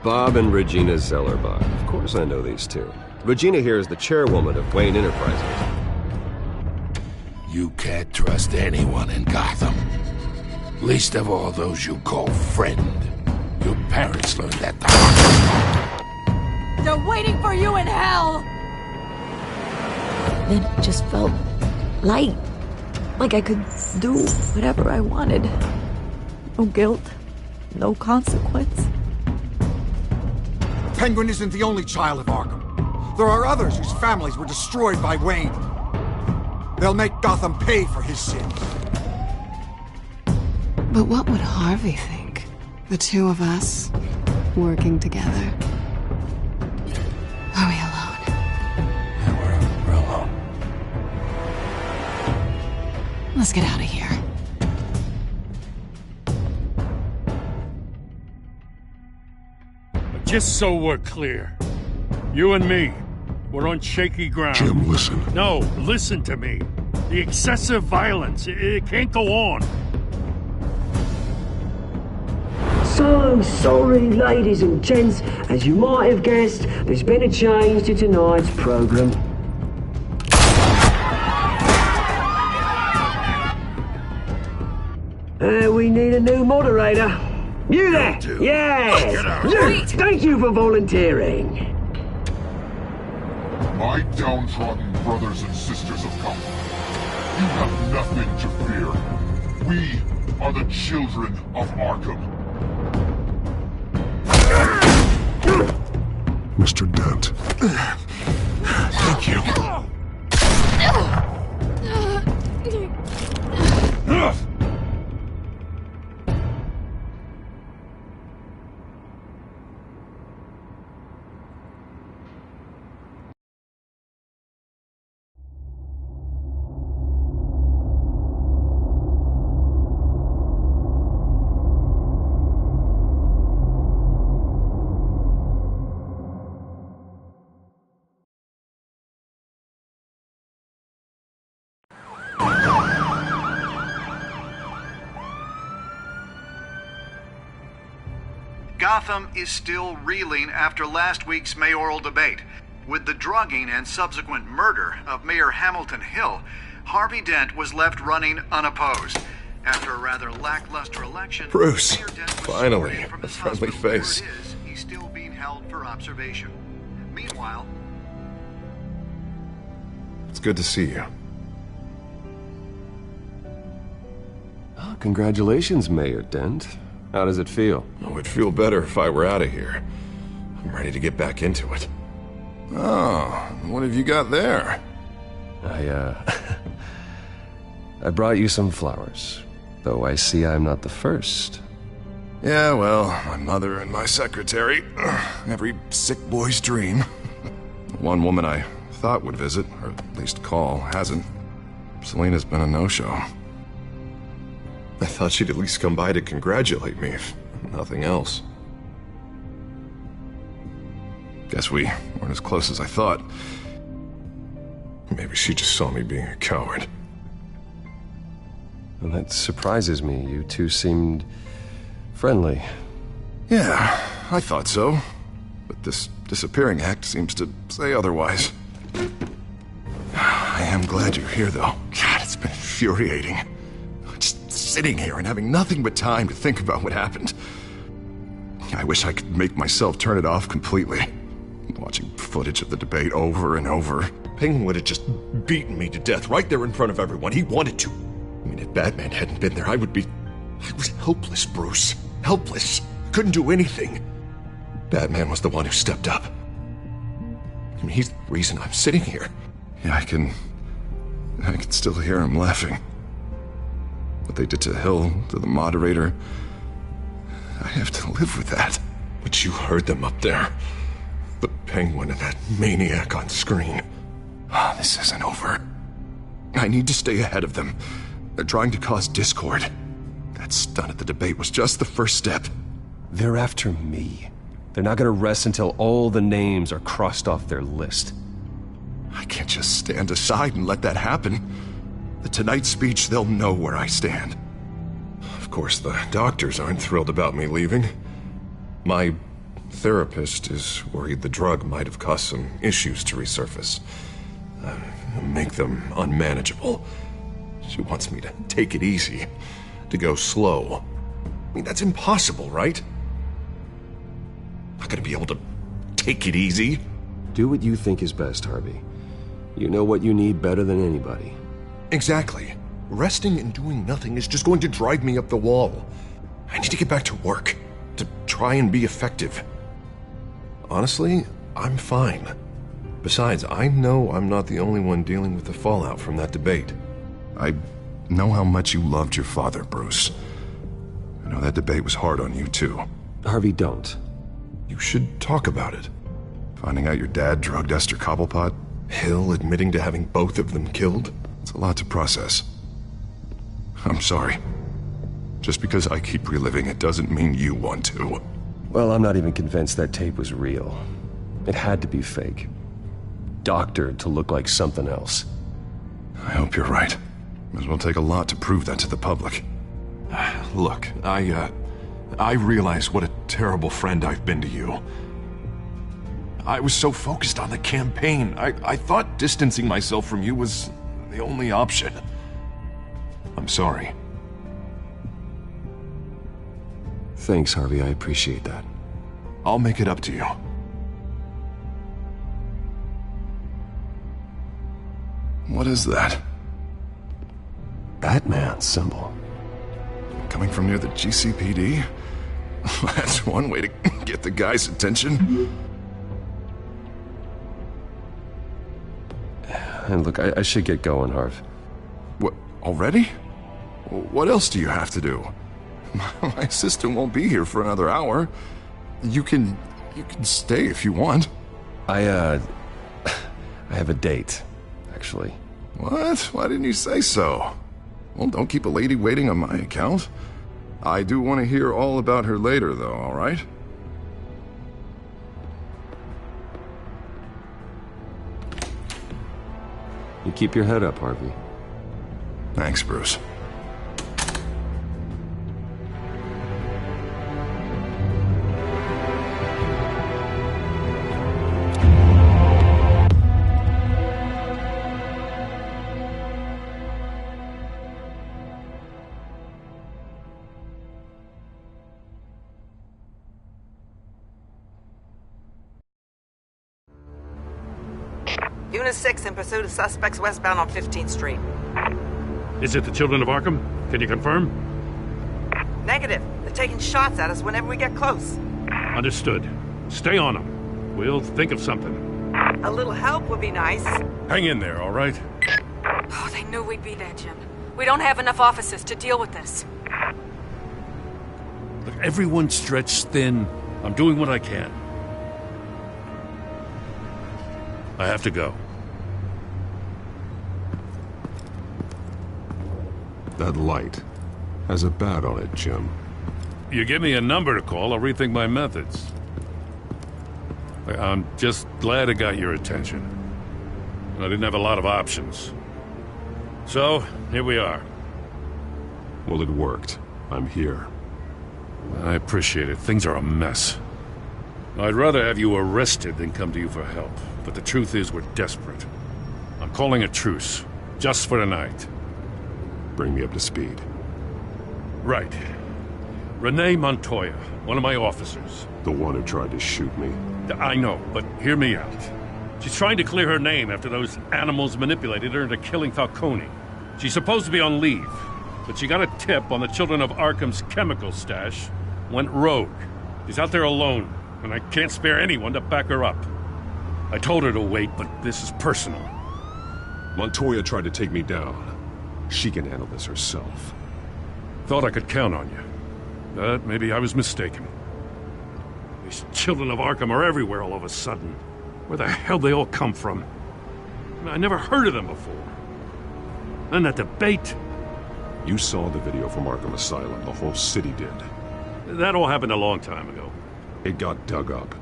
Bob and Regina Zellerbach. Of course I know these two. Regina here is the chairwoman of Wayne Enterprises. You can't trust anyone in Gotham. Least of all those you call friend. Your parents learned that the hard way. They're waiting for you in hell! Then it just felt light. Like I could do whatever I wanted. No guilt. No consequence. Penguin isn't the only child of Arkham. There are others whose families were destroyed by Wayne. They'll make Gotham pay for his sins. But what would Harvey think? The two of us, working together. Are we alone? Yeah, we're alone. Let's get out of here. Just so we're clear, you and me, we're on shaky ground. Jim, listen. No, listen to me. The excessive violence, it can't go on. So sorry, ladies and gents. As you might have guessed, there's been a change to tonight's program. We need a new moderator. You there? Yes! You! Thank you for volunteering. My downtrodden brothers and sisters of Gotham, you have nothing to fear. We are the children of Arkham. Mr. Dent. Thank you. Gotham is still reeling after last week's mayoral debate. With the drugging and subsequent murder of Mayor Hamilton Hill, Harvey Dent was left running unopposed. After a rather lackluster election, Bruce, Mayor Dent was finally, separated from a his friendly hospital. Where face. it is, he's still being held for observation. Meanwhile, It's good to see you. Oh, congratulations, Mayor Dent. How does it feel? Oh, it'd feel better if I were out of here. I'm ready to get back into it. Oh, what have you got there? I brought you some flowers. Though I see I'm not the first. Yeah, well, my mother and my secretary. Every sick boy's dream. One woman I thought would visit, or at least call, hasn't. Selina's been a no-show. I thought she'd at least come by to congratulate me, if nothing else. Guess we weren't as close as I thought. Maybe she just saw me being a coward. Well, that surprises me. You two seemed friendly. Yeah, I thought so. But this disappearing act seems to say otherwise. I am glad you're here, though. God, it's been infuriating. Just sitting here and having nothing but time to think about what happened. I wish I could make myself turn it off completely. Watching footage of the debate over and over. Penguin would have just beaten me to death right there in front of everyone. He wanted to. I mean, if Batman hadn't been there, I was helpless, Bruce. Helpless. Couldn't do anything. Batman was the one who stepped up. I mean, he's the reason I'm sitting here. Yeah, I can still hear him laughing. What they did to Hill, to the moderator, I have to live with that. But you heard them up there. The Penguin and that maniac on screen. Oh, this isn't over. I need to stay ahead of them. They're trying to cause discord. That stunt at the debate was just the first step. They're after me. They're not gonna rest until all the names are crossed off their list. I can't just stand aside and let that happen. The Tonight speech, they'll know where I stand. Of course, the doctors aren't thrilled about me leaving. My therapist is worried the drug might have caused some issues to resurface. Make them unmanageable. She wants me to take it easy, to go slow. I mean, that's impossible, right? Not gonna be able to take it easy. Do what you think is best, Harvey. You know what you need better than anybody. Exactly. Resting and doing nothing is just going to drive me up the wall. I need to get back to work, to try and be effective. Honestly, I'm fine. Besides, I know I'm not the only one dealing with the fallout from that debate. I know how much you loved your father, Bruce. I know that debate was hard on you, too. Harvey, don't. You should talk about it. Finding out your dad drugged Esther Cobblepot, Hill admitting to having both of them killed. It's a lot to process. I'm sorry. Just because I keep reliving it doesn't mean you want to. Well, I'm not even convinced that tape was real. It had to be fake. Doctored to look like something else. I hope you're right. Might as well take a lot to prove that to the public. Look, I realize what a terrible friend I've been to you. I was so focused on the campaign. I thought distancing myself from you was the only option. I'm sorry. Thanks, Harvey. I appreciate that. I'll make it up to you. What is that? Batman symbol. Coming from near the GCPD? That's one way to get the guy's attention. And look, I should get going, Harv. What, already? What else do you have to do? My assistant won't be here for another hour. You can stay if you want. I have a date, actually. What? Why didn't you say so? Well, don't keep a lady waiting on my account. I do want to hear all about her later, though, all right? You keep your head up, Harvey. Thanks, Bruce. Unit 6 in pursuit of suspects westbound on 15th Street. Is it the children of Arkham? Can you confirm? Negative. They're taking shots at us whenever we get close. Understood. Stay on them. We'll think of something. A little help would be nice. Hang in there, all right? Oh, they knew we'd be there, Jim. We don't have enough officers to deal with this. Look, everyone's stretched thin. I'm doing what I can. I have to go. That light has a bat on it, Jim. You give me a number to call, I'll rethink my methods. I'm just glad I got your attention. I didn't have a lot of options. So, here we are. Well, it worked. I'm here. I appreciate it. Things are a mess. I'd rather have you arrested than come to you for help. But the truth is, we're desperate. I'm calling a truce. Just for tonight. Bring me up to speed. Right. Renee Montoya, one of my officers. The one who tried to shoot me. I know, but hear me out. She's trying to clear her name after those animals manipulated her into killing Falcone. She's supposed to be on leave, but she got a tip on the Children of Arkham's chemical stash, went rogue. She's out there alone, and I can't spare anyone to back her up. I told her to wait, but this is personal. Montoya tried to take me down. She can handle this herself. Thought I could count on you. But maybe I was mistaken. These Children of Arkham are everywhere all of a sudden. Where the hell they all come from? I never heard of them before. Then that debate. You saw the video from Arkham Asylum. The whole city did. That all happened a long time ago. It got dug up.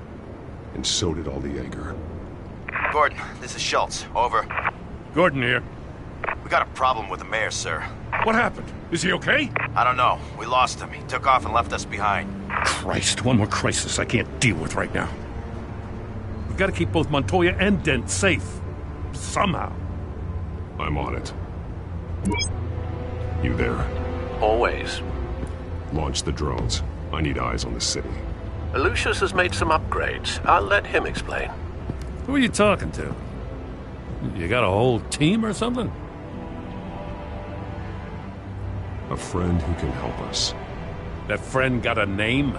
And so did all the anger. Gordon, this is Schultz. Over. Gordon here. We got a problem with the mayor, sir. What happened? Is he okay? I don't know. We lost him. He took off and left us behind. Christ, one more crisis I can't deal with right now. We've got to keep both Montoya and Dent safe. Somehow. I'm on it. You there? Always. Launch the drones. I need eyes on the city. Lucius has made some upgrades. I'll let him explain. Who are you talking to? You got a whole team or something? A friend who can help us. That friend got a name?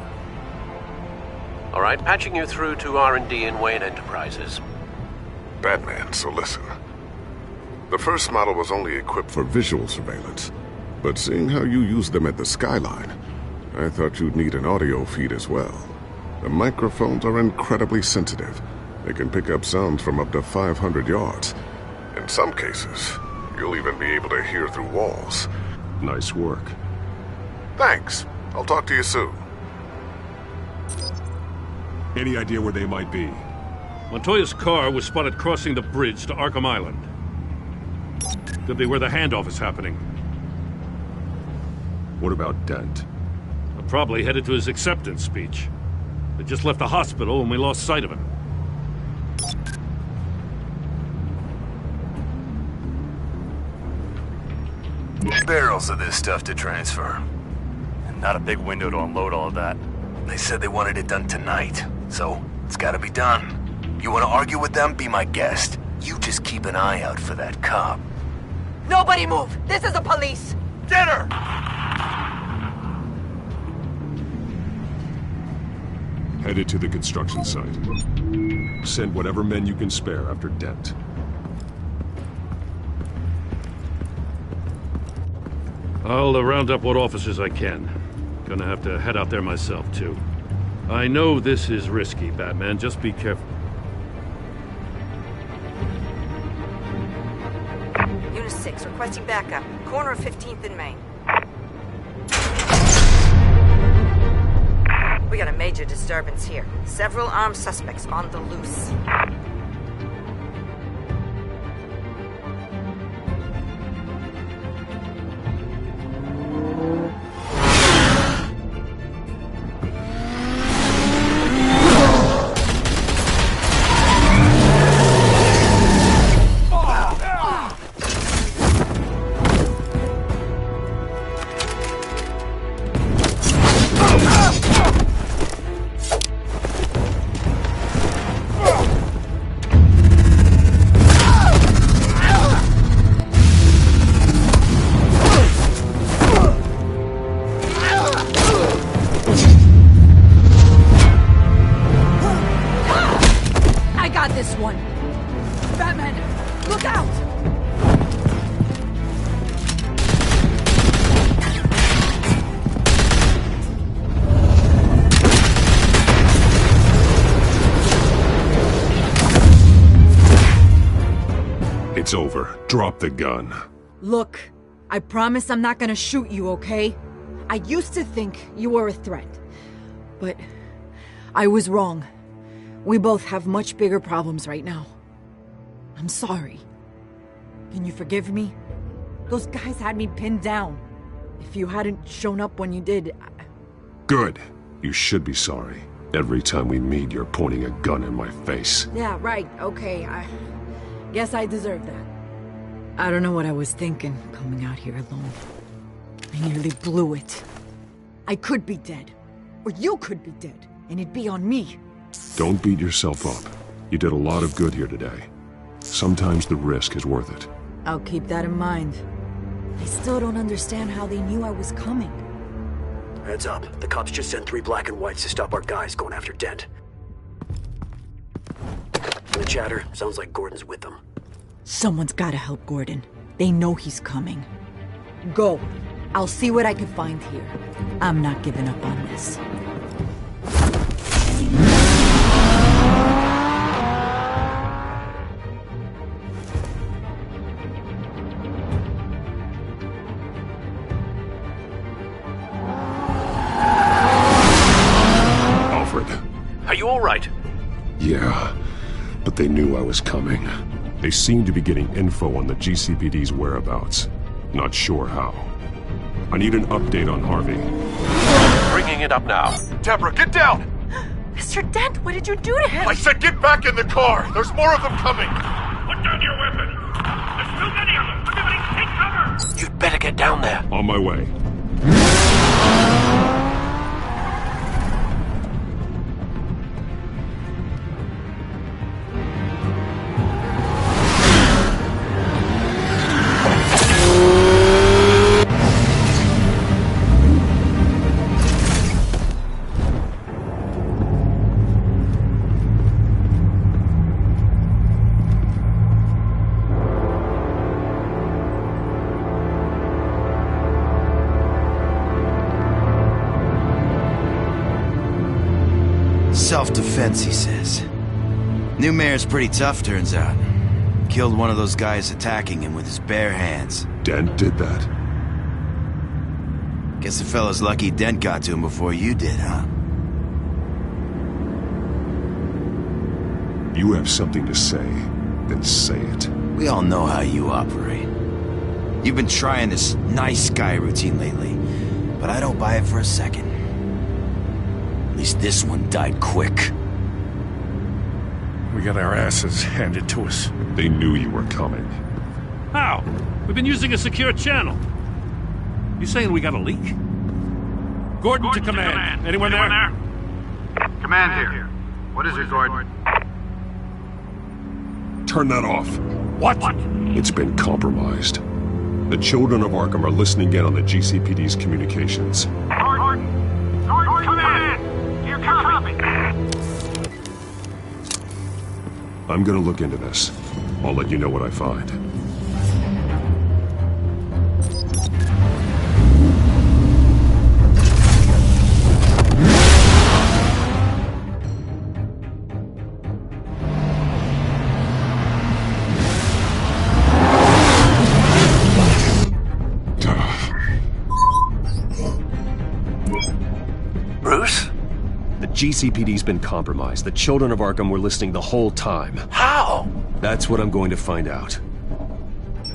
All right, patching you through to R&D in Wayne Enterprises. Batman, so listen. The first model was only equipped for visual surveillance, but seeing how you use them at the Skyline, I thought you'd need an audio feed as well. The microphones are incredibly sensitive. They can pick up sounds from up to 500 yards. In some cases, you'll even be able to hear through walls. Nice work. Thanks. I'll talk to you soon. Any idea where they might be? Montoya's car was spotted crossing the bridge to Arkham Island. Could be where the handoff is happening. What about Dent? Probably headed to his acceptance speech. They just left the hospital and we lost sight of him. Barrels of this stuff to transfer. And not a big window to unload all of that. They said they wanted it done tonight, so it's gotta be done. You wanna argue with them? Be my guest. You just keep an eye out for that cop. Nobody move! This is the police! Get her! Headed to the construction site. Send whatever men you can spare after Dent. I'll round up what officers I can. Gonna have to head out there myself, too. I know this is risky, Batman. Just be careful. Unit 6, requesting backup. Corner of 15th and Main. We got a major disturbance here. Several armed suspects on the loose. It's over. Drop the gun. Look, I promise I'm not gonna shoot you, okay? I used to think you were a threat, but I was wrong. We both have much bigger problems right now. I'm sorry. Can you forgive me? Those guys had me pinned down. If you hadn't shown up when you did, Good. You should be sorry. Every time we meet, you're pointing a gun in my face. Yeah, right, okay, I guess I deserve that. I don't know what I was thinking, coming out here alone. I nearly blew it. I could be dead. Or you could be dead, and it'd be on me. Don't beat yourself up. You did a lot of good here today. Sometimes the risk is worth it. I'll keep that in mind. I still don't understand how they knew I was coming. Heads up. The cops just sent 3 black and whites to stop our guys going after Dent. From the chatter, sounds like Gordon's with them. Someone's gotta help Gordon. They know he's coming. Go. I'll see what I can find here. I'm not giving up on this. Alfred. Are you all right? Yeah, but they knew I was coming. They seem to be getting info on the GCPD's whereabouts. Not sure how. I need an update on Harvey. Bringing it up now. Deborah, get down! Mr. Dent, what did you do to him? I said get back in the car! There's more of them coming! Put down your weapon! There's too many of them! Everybody take cover! You'd better get down there. On my way. Self-defense, he says. New mayor's pretty tough, turns out. Killed one of those guys attacking him with his bare hands. Dent did that? Guess the fella's lucky Dent got to him before you did, huh? You have something to say, then say it. We all know how you operate. You've been trying this nice guy routine lately, but I don't buy it for a second. At least this one died quick. We got our asses handed to us. They knew you were coming. How? We've been using a secure channel. You saying we got a leak? Gordon to command. Anyone there? Command here. What is it, Gordon? Turn that off. What? It's been compromised. The children of Arkham are listening in on the GCPD's communications. Gordon, command! Do you copy? I'm gonna look into this. I'll let you know what I find. Bruce? The GCPD's been compromised. The children of Arkham were listening the whole time. How? That's what I'm going to find out.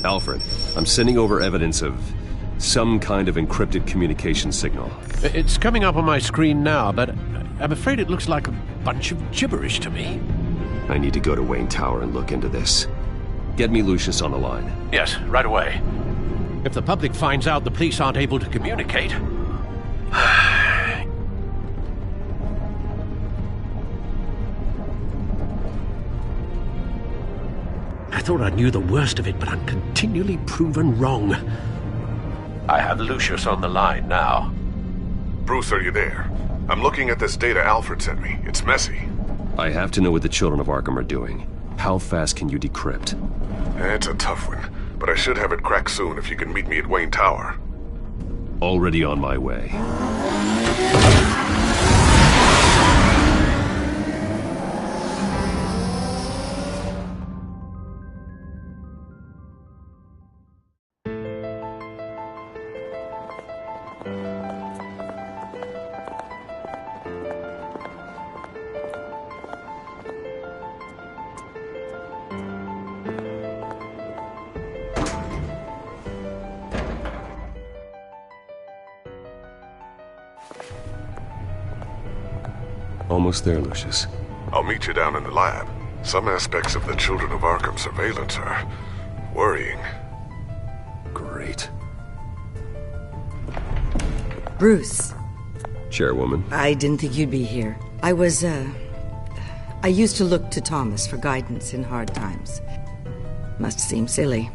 Alfred, I'm sending over evidence of some kind of encrypted communication signal. It's coming up on my screen now, but I'm afraid it looks like a bunch of gibberish to me. I need to go to Wayne Tower and look into this. Get me Lucius on the line. Yes, right away. If the public finds out the police aren't able to communicate... I thought I knew the worst of it, but I'm continually proven wrong. I have Lucius on the line now. Bruce, are you there? I'm looking at this data Alfred sent me. It's messy. I have to know what the children of Arkham are doing. How fast can you decrypt? It's a tough one, but I should have it cracked soon if you can meet me at Wayne Tower. Already on my way. Almost there, Lucius. I'll meet you down in the lab. Some aspects of the Children of Arkham surveillance are worrying. Great. Bruce. Chairwoman. I didn't think you'd be here. I used to look to Thomas for guidance in hard times. Must seem silly.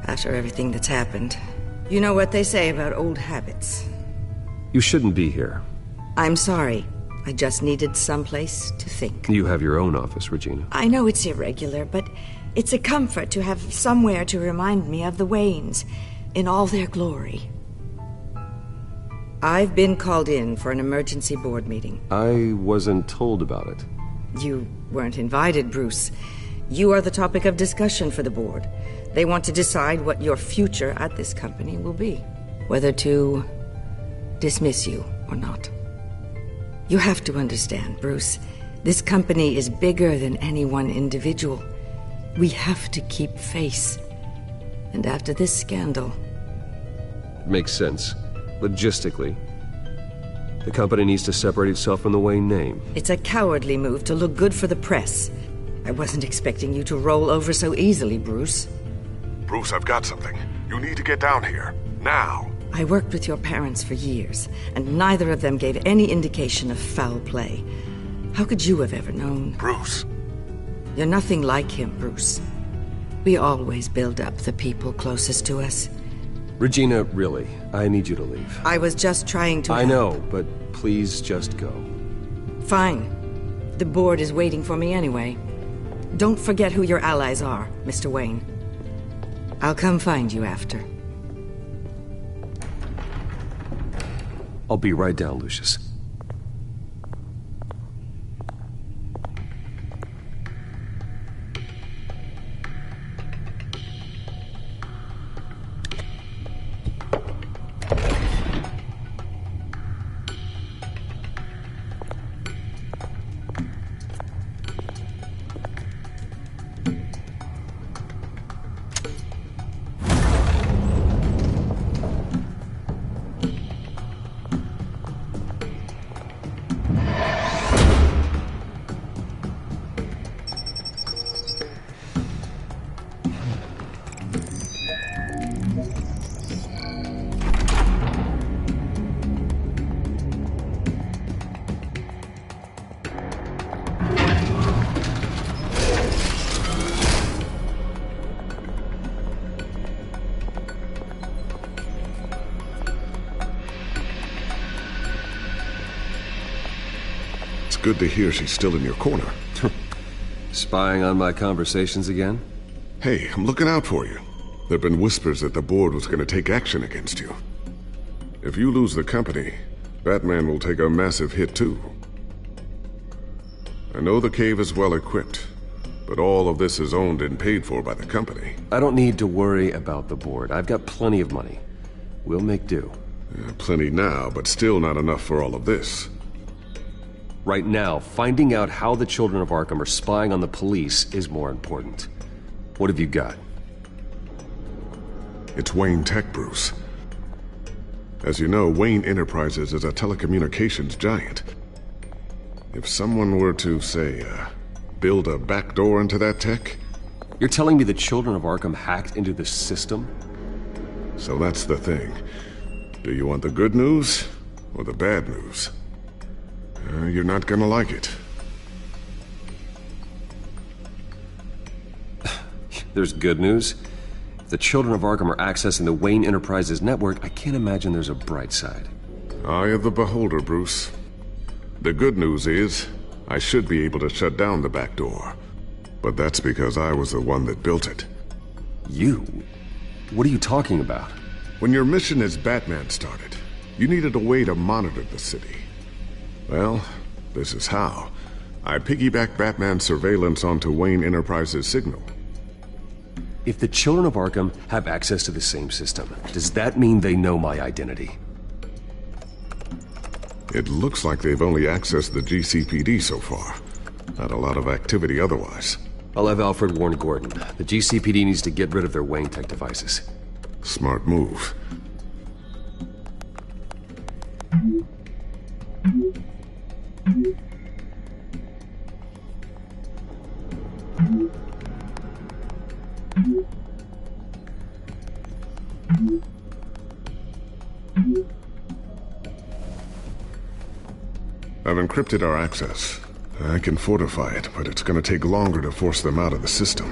After everything that's happened. You know what they say about old habits. You shouldn't be here. I'm sorry. I just needed someplace to think. You have your own office, Regina. I know it's irregular, but it's a comfort to have somewhere to remind me of the Waynes in all their glory. I've been called in for an emergency board meeting. I wasn't told about it. You weren't invited, Bruce. You are the topic of discussion for the board. They want to decide what your future at this company will be. Whether to dismiss you or not. You have to understand, Bruce. This company is bigger than any one individual. We have to keep face. And after this scandal... Makes sense. Logistically. The company needs to separate itself from the Wayne name. It's a cowardly move to look good for the press. I wasn't expecting you to roll over so easily, Bruce. Bruce, I've got something. You need to get down here. Now. I worked with your parents for years, and neither of them gave any indication of foul play. How could you have ever known? Bruce. You're nothing like him, Bruce. We always build up the people closest to us. Regina, really, I need you to leave. I was just trying to... I know, but please just go. Fine. The board is waiting for me anyway. Don't forget who your allies are, Mr. Wayne. I'll come find you after. I'll be right down, Lucius. Good to hear she's still in your corner. Spying on my conversations again? Hey, I'm looking out for you. There've been whispers that the board was going to take action against you. If you lose the company, Batman will take a massive hit too. I know the cave is well equipped, but all of this is owned and paid for by the company. I don't need to worry about the board. I've got plenty of money. We'll make do. Plenty now, but still not enough for all of this. Right now, finding out how the children of Arkham are spying on the police is more important. What have you got? It's Wayne Tech, Bruce. As you know, Wayne Enterprises is a telecommunications giant. If someone were to, say, build a backdoor into that tech... You're telling me the children of Arkham hacked into the system? So that's the thing. Do you want the good news or the bad news? You're not gonna like it. There's good news. If the children of Arkham are accessing the Wayne Enterprises network, I can't imagine there's a bright side. Eye of the beholder, Bruce. The good news is, I should be able to shut down the back door. But that's because I was the one that built it. You? What are you talking about? When your mission as Batman started, you needed a way to monitor the city. Well, this is how. I piggybacked Batman's surveillance onto Wayne Enterprises' signal. If the children of Arkham have access to the same system, does that mean they know my identity? It looks like they've only accessed the GCPD so far. Not a lot of activity otherwise. I'll have Alfred warn Gordon. The GCPD needs to get rid of their Wayne Tech devices. Smart move. I've encrypted our access. I can fortify it, but it's going to take longer to force them out of the system.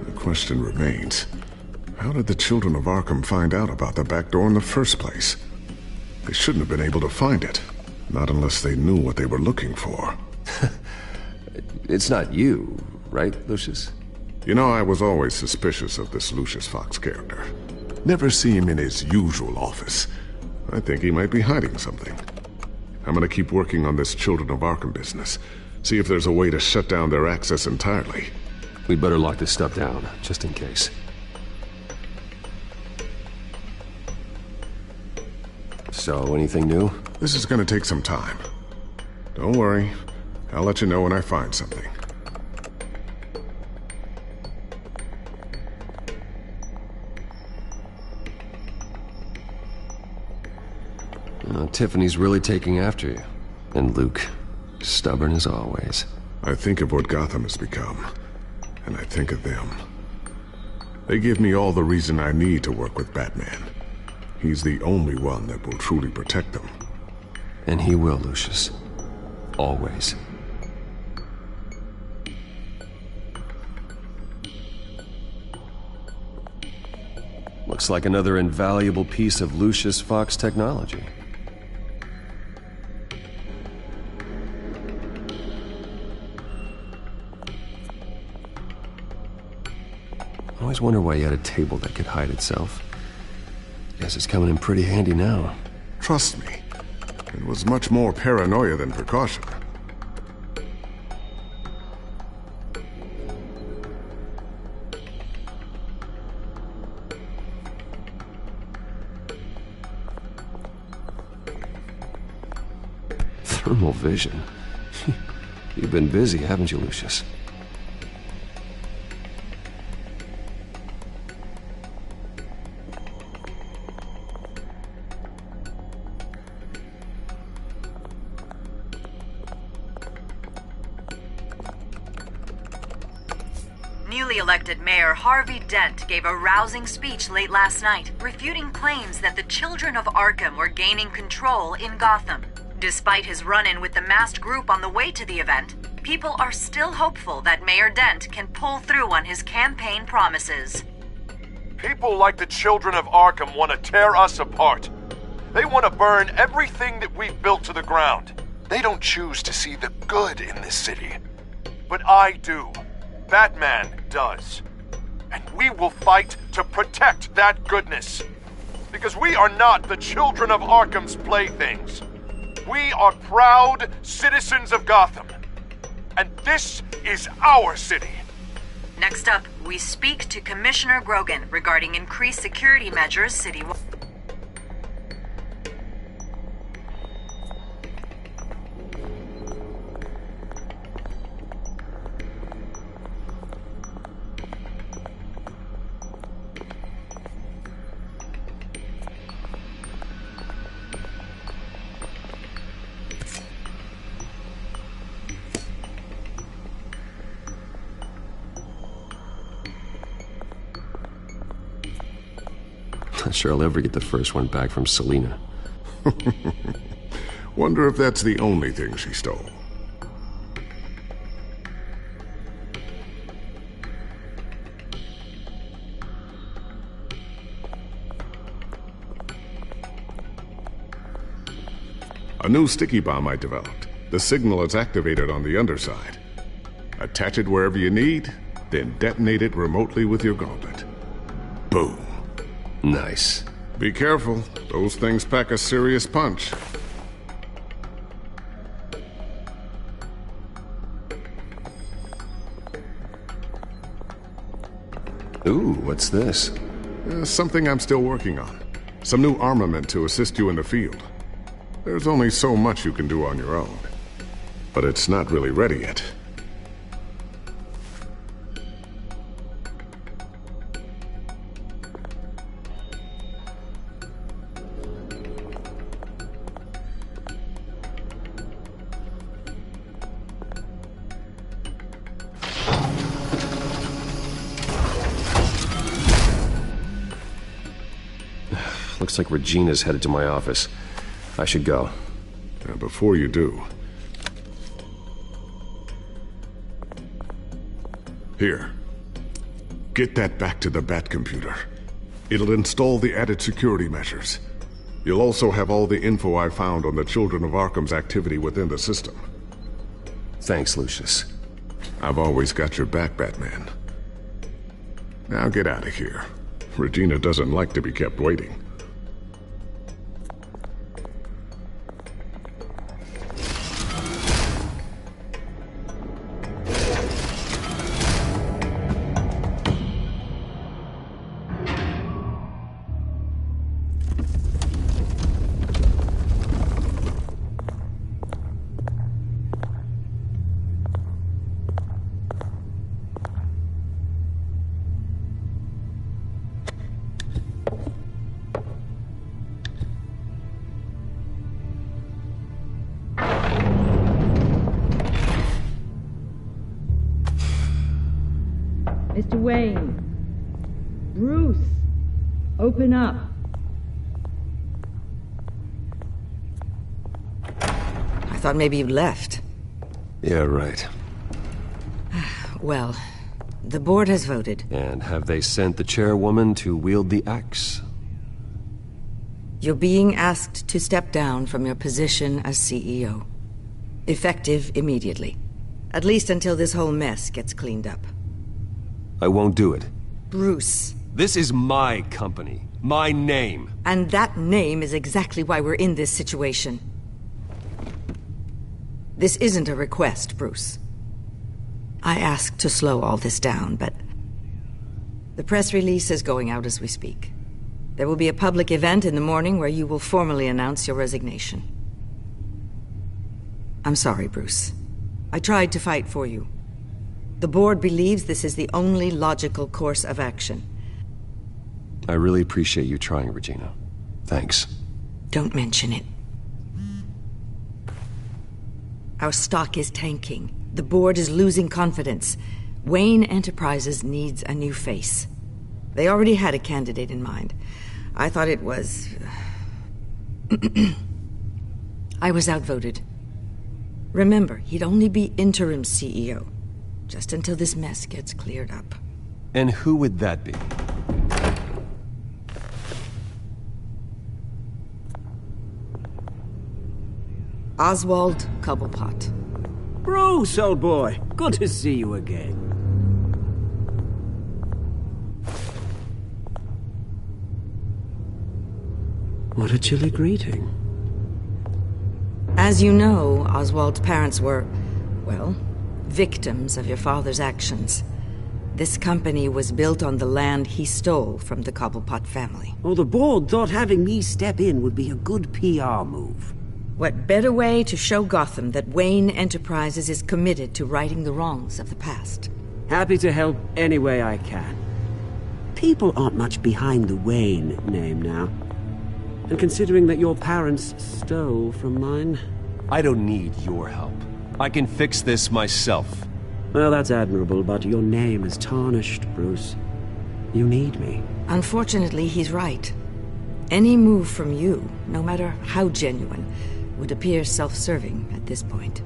The question remains, how did the children of Arkham find out about the back door in the first place? They shouldn't have been able to find it. Not unless they knew what they were looking for. It's not you, right, Lucius? You know, I was always suspicious of this Lucius Fox character. Never see him in his usual office. I think he might be hiding something. I'm gonna keep working on this Children of Arkham business. See if there's a way to shut down their access entirely. We'd better lock this stuff down, just in case. So, anything new? This is gonna take some time. Don't worry. I'll let you know when I find something. Tiffany's really taking after you. And Luke, stubborn as always. I think of what Gotham has become, and I think of them. They give me all the reason I need to work with Batman. He's the only one that will truly protect them. And he will, Lucius. Always. Looks like another invaluable piece of Lucius Fox technology. I always wonder why you had a table that could hide itself. Guess it's coming in pretty handy now. Trust me, it was much more paranoia than precaution. Thermal vision. You've been busy, haven't you, Lucius? Newly elected Mayor Harvey Dent gave a rousing speech late last night, refuting claims that the children of Arkham were gaining control in Gotham. Despite his run-in with the masked group on the way to the event, people are still hopeful that Mayor Dent can pull through on his campaign promises. People like the children of Arkham want to tear us apart. They want to burn everything that we've built to the ground. They don't choose to see the good in this city. But I do. Batman does. And we will fight to protect that goodness. Because we are not the children of Arkham's playthings. We are proud citizens of Gotham. And this is our city. Next up, we speak to Commissioner Grogan regarding increased security measures citywide. Not sure I'll ever get the first one back from Selina. Wonder if that's the only thing she stole. A new sticky bomb I developed. The signal is activated on the underside. Attach it wherever you need, then detonate it remotely with your gauntlet. Boom. Nice. Be careful. Those things pack a serious punch. Ooh, what's this? Something I'm still working on. Some new armament to assist you in the field. There's only so much you can do on your own. But it's not really ready yet. Looks like Regina's headed to my office. I should go. Now, before you do... Here. Get that back to the Bat computer. It'll install the added security measures. You'll also have all the info I found on the Children of Arkham's activity within the system. Thanks, Lucius. I've always got your back, Batman. Now get out of here. Regina doesn't like to be kept waiting. Mr. Wayne. Bruce, open up. I thought maybe you left. Yeah, right. Well, the board has voted. And have they sent the chairwoman to wield the axe? You're being asked to step down from your position as CEO. Effective immediately. At least until this whole mess gets cleaned up. I won't do it. Bruce. This is my company. My name. And that name is exactly why we're in this situation. This isn't a request, Bruce. I asked to slow all this down, but the press release is going out as we speak. There will be a public event in the morning where you will formally announce your resignation. I'm sorry, Bruce. I tried to fight for you. The board believes this is the only logical course of action. I really appreciate you trying, Regina. Thanks. Don't mention it. Our stock is tanking. The board is losing confidence. Wayne Enterprises needs a new face. They already had a candidate in mind. I thought it was... I was outvoted. Remember, he'd only be interim CEO, just until this mess gets cleared up. And who would that be? Oswald Cobblepot. Bruce, old boy. Good to see you again. What a chilly greeting. As you know, Oswald's parents were, well, victims of your father's actions. This company was built on the land he stole from the Cobblepot family. Oh, the board thought having me step in would be a good PR move. What better way to show Gotham that Wayne Enterprises is committed to righting the wrongs of the past? Happy to help any way I can. People aren't much behind the Wayne name now. And considering that your parents stole from mine... I don't need your help. I can fix this myself. Well, that's admirable, but your name is tarnished, Bruce. You need me. Unfortunately, he's right. Any move from you, no matter how genuine, would appear self-serving at this point.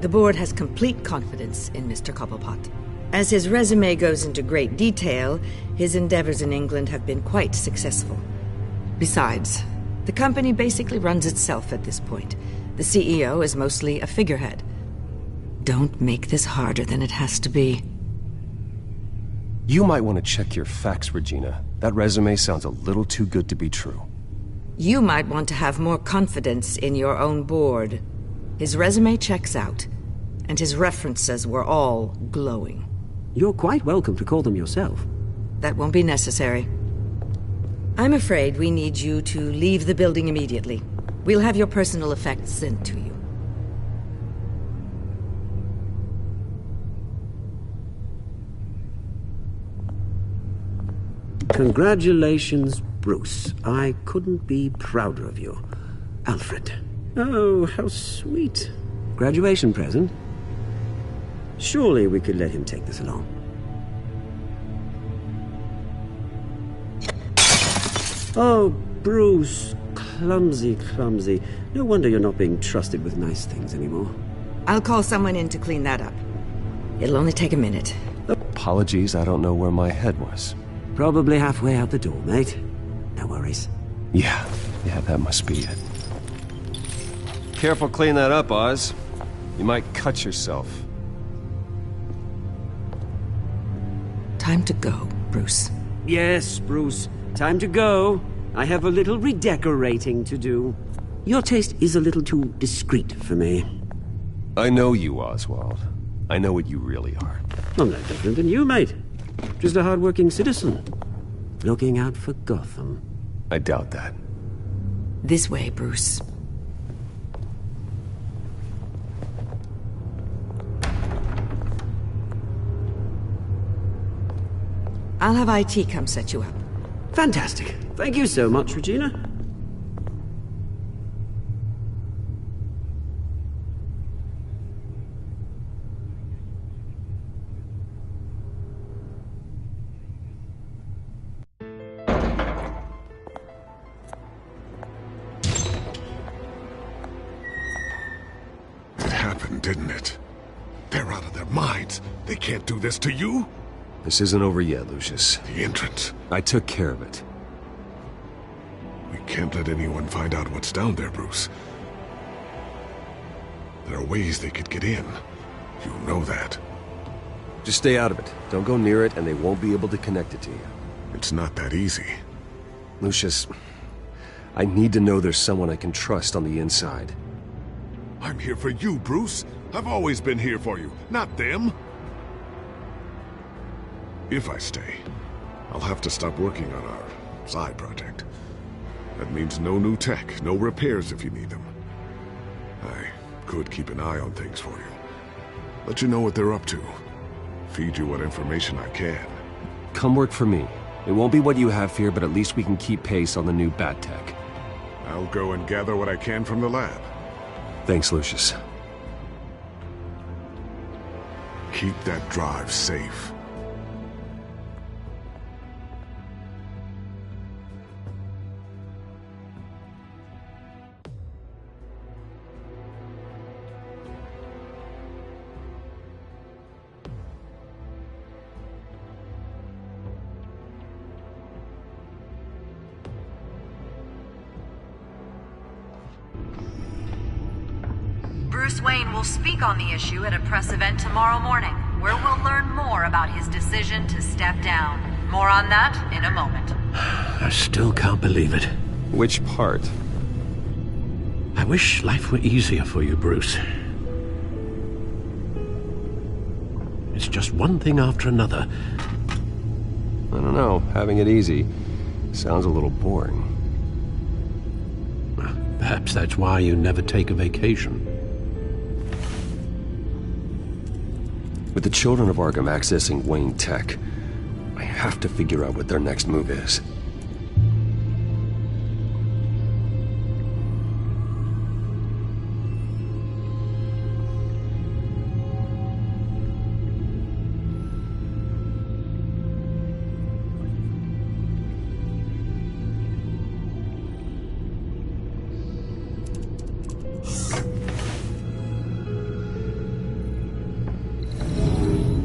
The board has complete confidence in Mr. Cobblepot. As his resume goes into great detail, his endeavors in England have been quite successful. Besides, the company basically runs itself at this point. The CEO is mostly a figurehead. Don't make this harder than it has to be. You might want to check your facts, Regina. That resume sounds a little too good to be true. You might want to have more confidence in your own board. His resume checks out, and his references were all glowing. You're quite welcome to call them yourself. That won't be necessary. I'm afraid we need you to leave the building immediately. We'll have your personal effects sent to you. Congratulations, Bruce. I couldn't be prouder of you. Alfred. Oh, how sweet. Graduation present? Surely we could let him take this along. Oh, Bruce. Clumsy, clumsy. No wonder you're not being trusted with nice things anymore. I'll call someone in to clean that up. It'll only take a minute. Apologies, I don't know where my head was. Probably halfway out the door, mate. No worries. Yeah, that must be it. Careful clean that up, Oz. You might cut yourself. Time to go, Bruce. Yes, Bruce. Time to go. I have a little redecorating to do. Your taste is a little too discreet for me. I know you, Oswald. I know what you really are. I'm no different than you, mate. Just a hard-working citizen. Looking out for Gotham. I doubt that. This way, Bruce. I'll have IT come set you up. Fantastic. Thank you so much, Regina. happened, didn't it? They're out of their minds. They can't do this to you. This isn't over yet, Lucius. The entrance. I took care of it. We can't let anyone find out what's down there, Bruce. There are ways they could get in. You know that. Just stay out of it. Don't go near it, and they won't be able to connect it to you. It's not that easy. Lucius, I need to know there's someone I can trust on the inside. I'm here for you, Bruce. I've always been here for you, not them. If I stay, I'll have to stop working on our side project. That means no new tech, no repairs if you need them. I could keep an eye on things for you. Let you know what they're up to. Feed you what information I can. Come work for me. It won't be what you have here, but at least we can keep pace on the new bat tech. I'll go and gather what I can from the lab. Thanks, Lucius. Keep that drive safe. Bruce Wayne will speak on the issue at a press event tomorrow morning, where we'll learn more about his decision to step down. More on that in a moment. I still can't believe it. Which part? I wish life were easier for you, Bruce. It's just one thing after another. I don't know. Having it easy sounds a little boring. Perhaps that's why you never take a vacation. With the children of Arkham accessing Wayne Tech, I have to figure out what their next move is.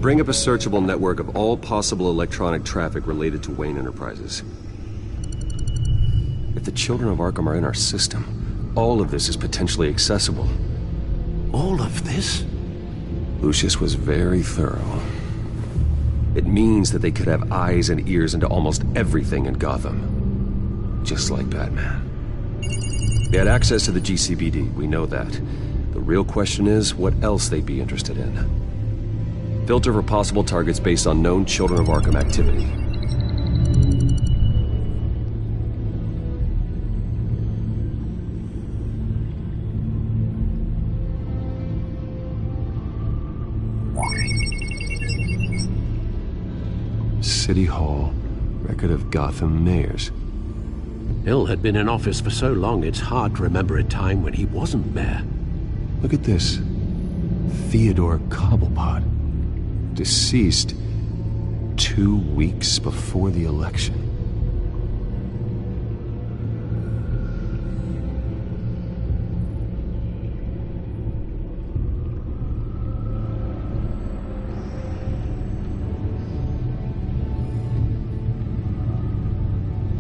Bring up a searchable network of all possible electronic traffic related to Wayne Enterprises. If the children of Arkham are in our system, all of this is potentially accessible. All of this? Lucius was very thorough. It means that they could have eyes and ears into almost everything in Gotham. Just like Batman. They had access to the GCPD, we know that. The real question is what else they'd be interested in. Filter for possible targets based on known Children of Arkham activity. City Hall, record of Gotham mayors. Hill had been in office for so long, it's hard to remember a time when he wasn't mayor. Look at this. Theodore Cobblepot. Deceased 2 weeks before the election.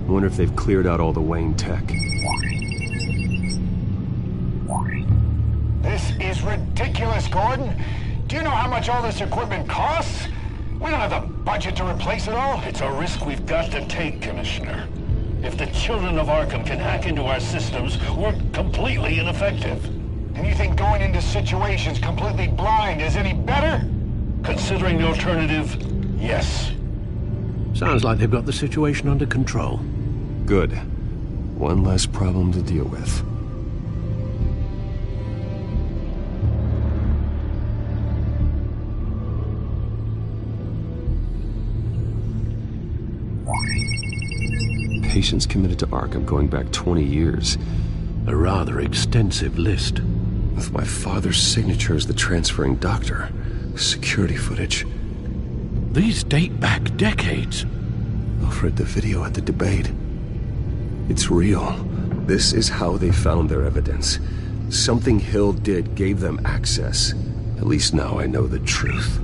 I wonder if they've cleared out all the Wayne tech. This is ridiculous, Gordon. Do you know how much all this equipment costs? We don't have the budget to replace it all. It's a risk we've got to take, Commissioner. If the children of Arkham can hack into our systems, we're completely ineffective. And you think going into situations completely blind is any better? Considering the alternative, yes. Sounds like they've got the situation under control. Good. One less problem to deal with. Patients committed to Arkham going back 20 years. A rather extensive list. With my father's signature as the transferring doctor. Security footage. These date back decades. Alfred, the video at the debate. It's real. This is how they found their evidence. Something Hill did gave them access. At least now I know the truth.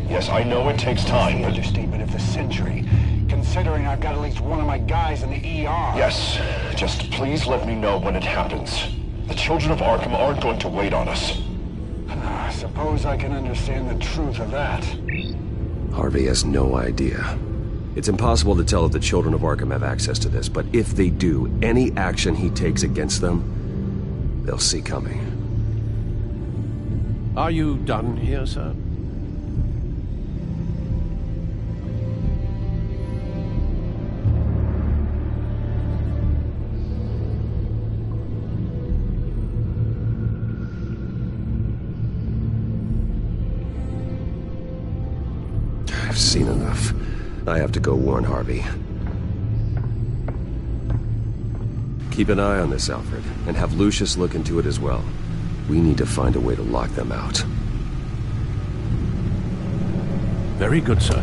Yes, I know it takes time, but... Understatement of the century, considering I've got at least one of my guys in the ER. Yes, just please let me know when it happens. The children of Arkham aren't going to wait on us. I suppose I can understand the truth of that. Harvey has no idea. It's impossible to tell if the children of Arkham have access to this, but if they do, any action he takes against them, they'll see coming. Are you done here, sir? I've seen enough. I have to go warn Harvey. Keep an eye on this, Alfred, and have Lucius look into it as well. We need to find a way to lock them out. Very good, sir.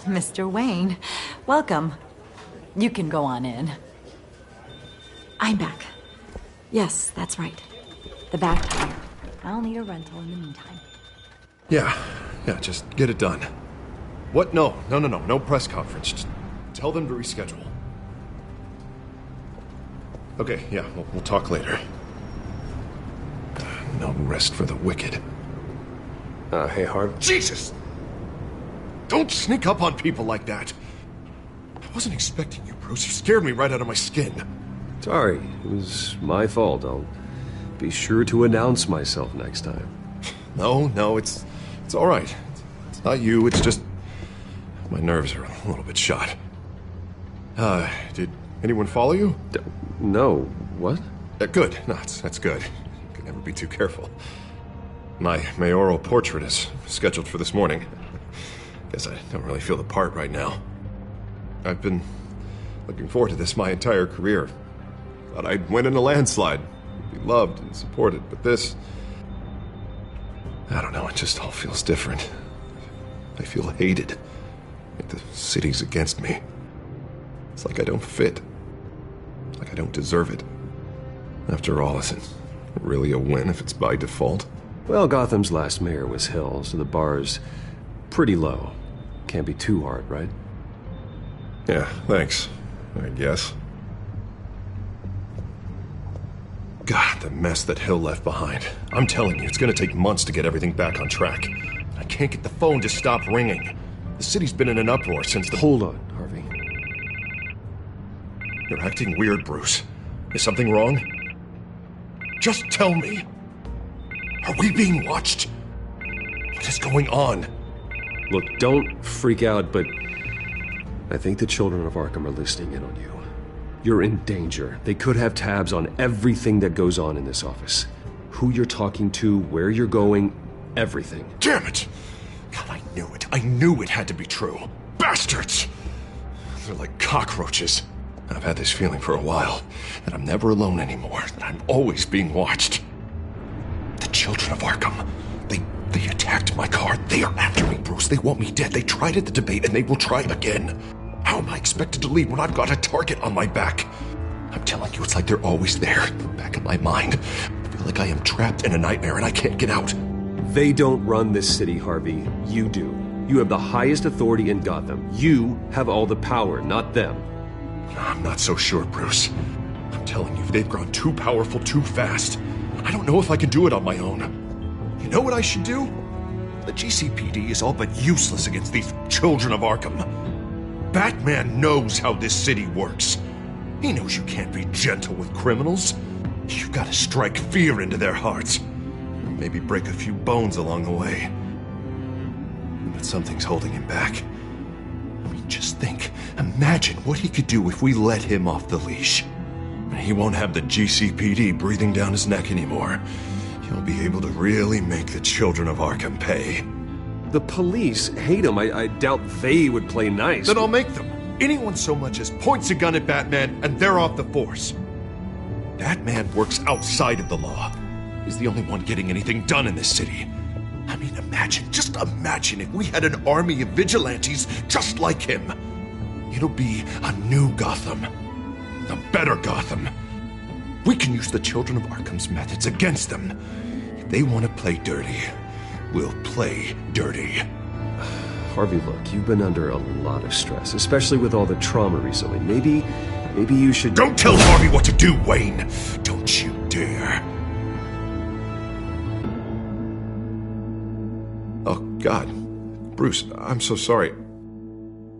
Mr. Wayne, welcome. You can go on in. I'm back. Yes, that's right. The back tire. I'll need a rental in the meantime. Yeah, just get it done. What? No press conference. Just tell them to reschedule. Okay, yeah, we'll talk later. No rest for the wicked. Hey, Harv. Jesus! Don't sneak up on people like that. I wasn't expecting you, Bruce. You scared me right out of my skin. Sorry, it was my fault. I'll be sure to announce myself next time. No, it's all right. It's not you, it's just my nerves are a little bit shot. Did anyone follow you? No. What? Good. No, that's good. You can never be too careful. My mayoral portrait is scheduled for this morning. Guess I don't really feel the part right now. I've been looking forward to this my entire career. Thought I'd win in a landslide, be loved and supported, but this... I don't know, it just all feels different. I feel hated. Like the city's against me. It's like I don't fit. Like I don't deserve it. After all, is it really a win if it's by default? Well, Gotham's last mayor was Hill, so the bar's pretty low. Can't be too hard, right? Yeah, thanks, I guess. God, the mess that Hill left behind. I'm telling you, it's gonna take months to get everything back on track. I can't get the phone to stop ringing. The city's been in an uproar since the... Hold on, Harvey. You're acting weird, Bruce. Is something wrong? Just tell me. Are we being watched? What is going on? Look, don't freak out, but I think the children of Arkham are listening in on you. You're in danger. They could have tabs on everything that goes on in this office. Who you're talking to, where you're going, everything. Damn it! God, I knew it. I knew it had to be true. Bastards! They're like cockroaches. I've had this feeling for a while, and I'm never alone anymore. I'm always being watched. The children of Arkham. They attacked my car. They are after me, Bruce. They want me dead. They tried at the debate, and they will try again. How am I expected to leave when I've got a target on my back? I'm telling you, it's like they're always there, in the back of my mind. I feel like I am trapped in a nightmare, and I can't get out. They don't run this city, Harvey. You do. You have the highest authority in Gotham. You have all the power, not them. I'm not so sure, Bruce. I'm telling you, they've grown too powerful too fast. I don't know if I can do it on my own. You know what I should do? The GCPD is all but useless against these children of Arkham. Batman knows how this city works. He knows you can't be gentle with criminals. You've got to strike fear into their hearts. maybe break a few bones along the way. But something's holding him back. I mean, just think. Imagine what he could do if we let him off the leash. He won't have the GCPD breathing down his neck anymore. He'll be able to really make the children of Arkham pay. The police hate him. I doubt they would play nice. Then I'll make them. Anyone so much as points a gun at Batman, and they're off the force. Batman works outside of the law. He's the only one getting anything done in this city. I mean, just imagine if we had an army of vigilantes just like him. It'll be a new Gotham. A better Gotham. We can use the children of Arkham's methods against them. If they want to play dirty, we'll play dirty. Harvey, look, you've been under a lot of stress, especially with all the trauma recently. Maybe you should... Don't tell Harvey what to do, Wayne! Don't you dare. Oh, God. Bruce, I'm so sorry.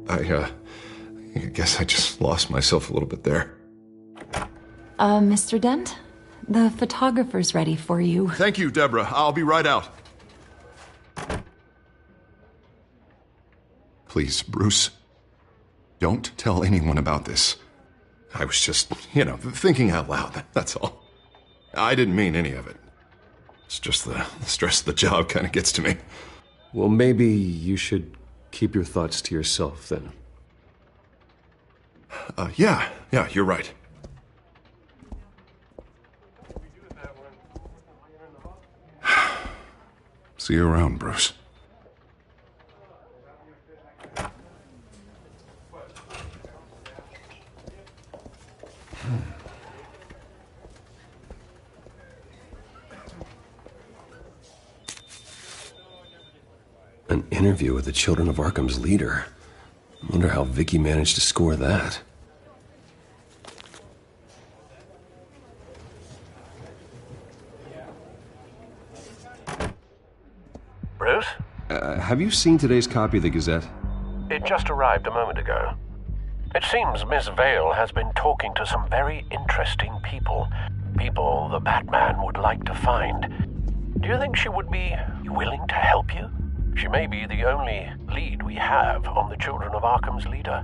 I guess I just lost myself a little bit there. Mr. Dent? The photographer's ready for you. Thank you, Deborah. I'll be right out. Please, Bruce, don't tell anyone about this. I was just, thinking out loud, that's all. I didn't mean any of it. It's just the stress of the job kind of gets to me. Well, maybe you should keep your thoughts to yourself, then. Yeah, you're right. See you around, Bruce. An interview with the Children of Arkham's leader. I wonder how Vicky managed to score that. Bruce? Have you seen today's copy of the Gazette? It just arrived a moment ago. It seems Miss Vale has been talking to some very interesting people. People the Batman would like to find. Do you think she would be willing to help you? She may be the only lead we have on the Children of Arkham's leader.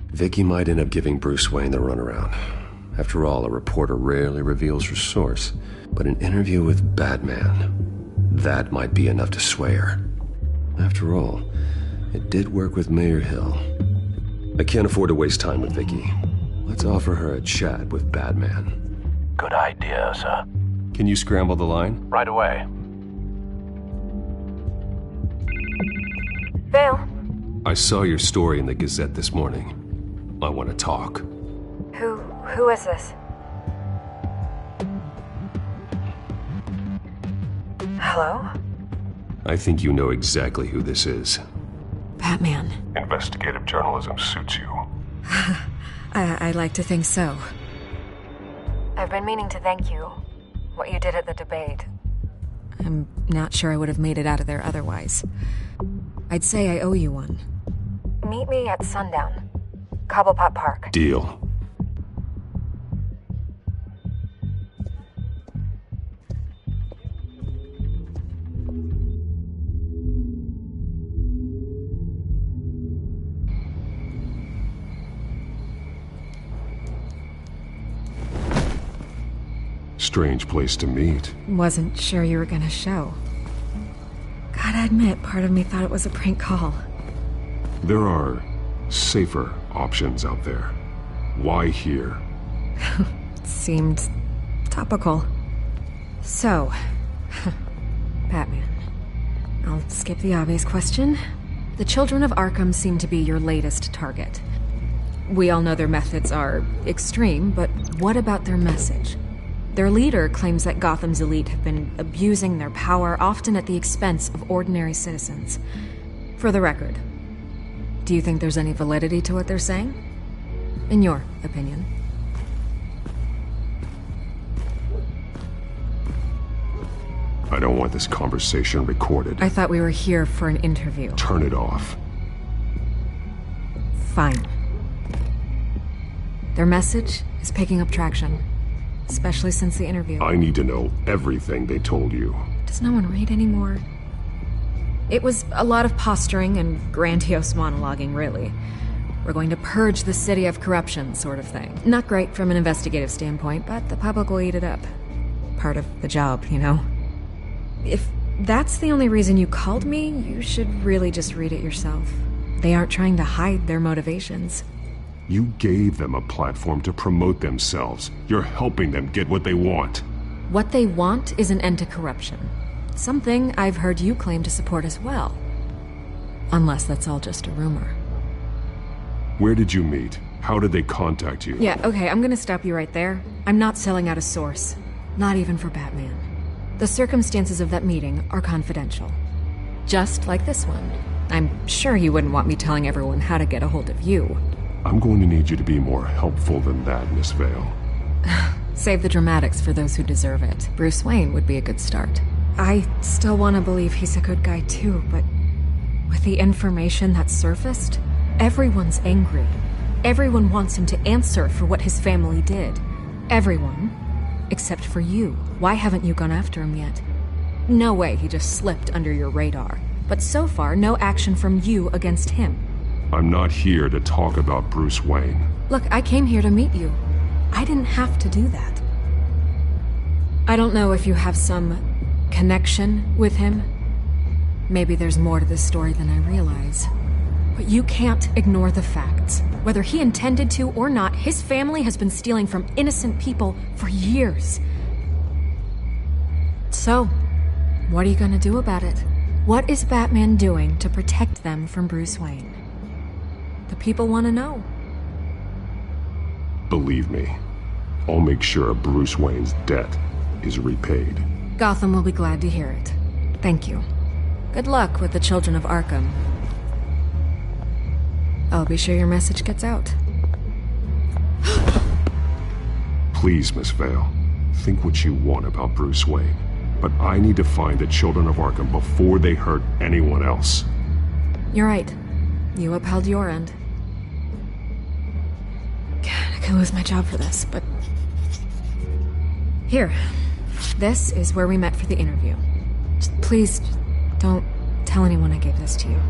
Vicky might end up giving Bruce Wayne the runaround. After all, a reporter rarely reveals her source. But an interview with Batman, that might be enough to sway her. After all, it did work with Mayor Hill. I can't afford to waste time with Vicky. Let's offer her a chat with Batman. Good idea, sir. Can you scramble the line? Right away. Vale? I saw your story in the Gazette this morning. I want to talk. Who is this? Hello? I think you know exactly who this is. Batman. Investigative journalism suits you. I'd like to think so. I've been meaning to thank you. What you did at the debate. I'm not sure I would have made it out of there otherwise. I'd say I owe you one. Meet me at sundown. Cobblepot Park. Deal. Strange place to meet. Wasn't sure you were gonna show. Gotta admit, part of me thought it was a prank call. There are safer options out there. Why here? Seemed topical. So, Batman. I'll skip the obvious question. The Children of Arkham seem to be your latest target. We all know their methods are extreme, but what about their message? Their leader claims that Gotham's elite have been abusing their power, often at the expense of ordinary citizens. For the record, do you think there's any validity to what they're saying? In your opinion? I don't want this conversation recorded. I thought we were here for an interview. Turn it off. Fine. Their message is picking up traction, especially since the interview. I need to know everything they told you. Does no one read anymore? It was a lot of posturing and grandiose monologuing, really. We're going to purge the city of corruption, sort of thing. Not great from an investigative standpoint, but the public will eat it up. Part of the job, you know? If that's the only reason you called me, you should really just read it yourself. They aren't trying to hide their motivations. You gave them a platform to promote themselves. You're helping them get what they want. What they want is an end to corruption. Something I've heard you claim to support as well. Unless that's all just a rumor. Where did you meet? How did they contact you? Yeah, okay, I'm gonna stop you right there. I'm not selling out a source. Not even for Batman. The circumstances of that meeting are confidential. Just like this one. I'm sure you wouldn't want me telling everyone how to get a hold of you. I'm going to need you to be more helpful than that, Miss Vale. Save the dramatics for those who deserve it. Bruce Wayne would be a good start. I still want to believe he's a good guy too, but with the information that surfaced, everyone's angry. Everyone wants him to answer for what his family did. Everyone. Except for you. Why haven't you gone after him yet? No way he just slipped under your radar. But so far, no action from you against him. I'm not here to talk about Bruce Wayne. Look, I came here to meet you. I didn't have to do that. I don't know if you have some connection with him. Maybe there's more to this story than I realize. But you can't ignore the facts. Whether he intended to or not, his family has been stealing from innocent people for years. So, what are you gonna do about it? What is Batman doing to protect them from Bruce Wayne? The people want to know. Believe me, I'll make sure Bruce Wayne's debt is repaid. Gotham will be glad to hear it. Thank you. Good luck with the children of Arkham. I'll be sure your message gets out. Please, Miss Vale, think what you want about Bruce Wayne. But I need to find the children of Arkham before they hurt anyone else. You're right. You upheld your end. God, I could lose my job for this, but... Here. This is where we met for the interview. Just please, don't tell anyone I gave this to you.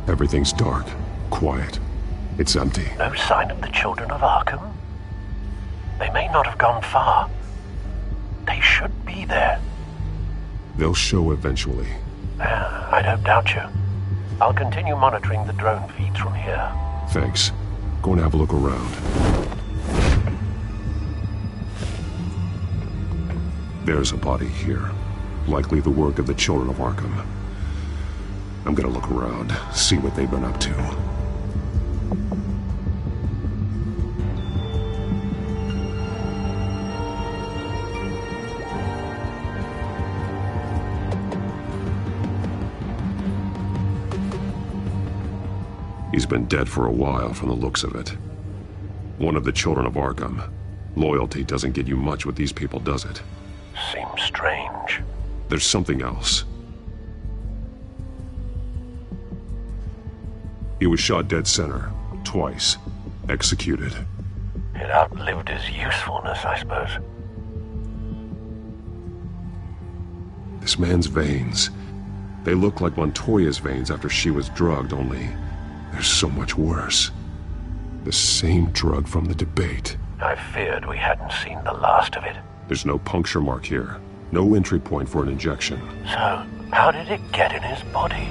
Everything's dark, quiet. It's empty. No sign of the children of Arkham? They may not have gone far. They should be there. They'll show eventually. I don't doubt you. I'll continue monitoring the drone feeds from here. Thanks. Go and have a look around. There's a body here. Likely the work of the children of Arkham. I'm gonna look around, see what they've been up to. He's been dead for a while from the looks of it. One of the children of Arkham. Loyalty doesn't get you much with these people, does it? Seems strange. There's something else. He was shot dead center, twice, executed. It outlived his usefulness, I suppose. This man's veins, they look like Montoya's veins after she was drugged, only they're so much worse. The same drug from the debate. I feared we hadn't seen the last of it. There's no puncture mark here, no entry point for an injection. So, how did it get in his body?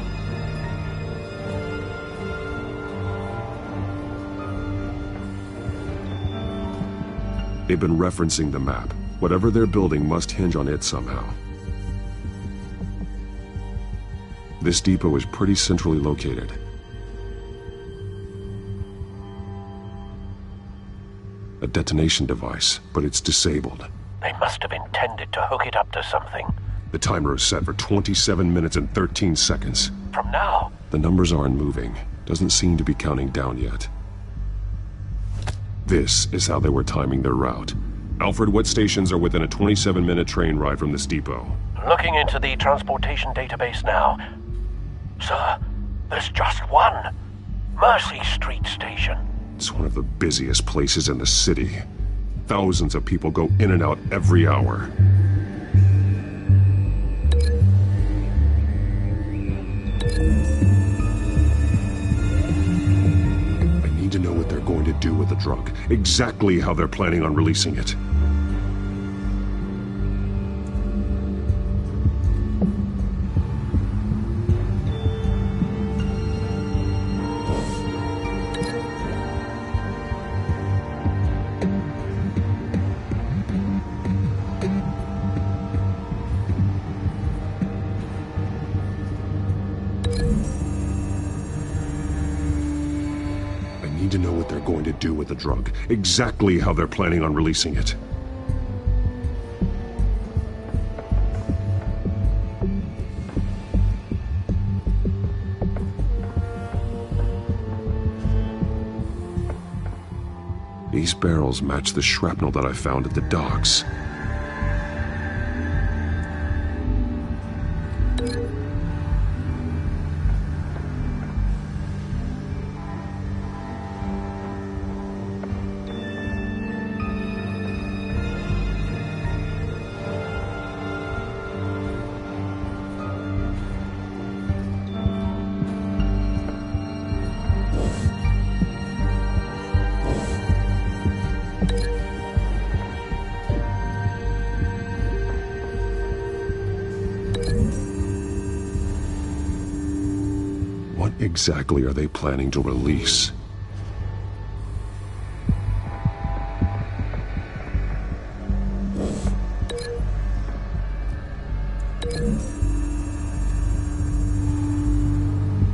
They've been referencing the map. Whatever they're building must hinge on it somehow. This depot is pretty centrally located. A detonation device, but it's disabled. They must have intended to hook it up to something. The timer is set for 27 minutes and 13 seconds. From now? The numbers aren't moving. Doesn't seem to be counting down yet. This is how they were timing their route. Alfred, what stations are within a 27-minute train ride from this depot? Looking into the transportation database now. Sir, there's just one. Mercy Street Station. It's one of the busiest places in the city. Thousands of people go in and out every hour. I need to know what they're going to do with the drug. Exactly how they're planning on releasing it. I need to know what they're going to do with the drug. Exactly how they're planning on releasing it. These barrels match the shrapnel that I found at the docks. What exactly are they planning to release?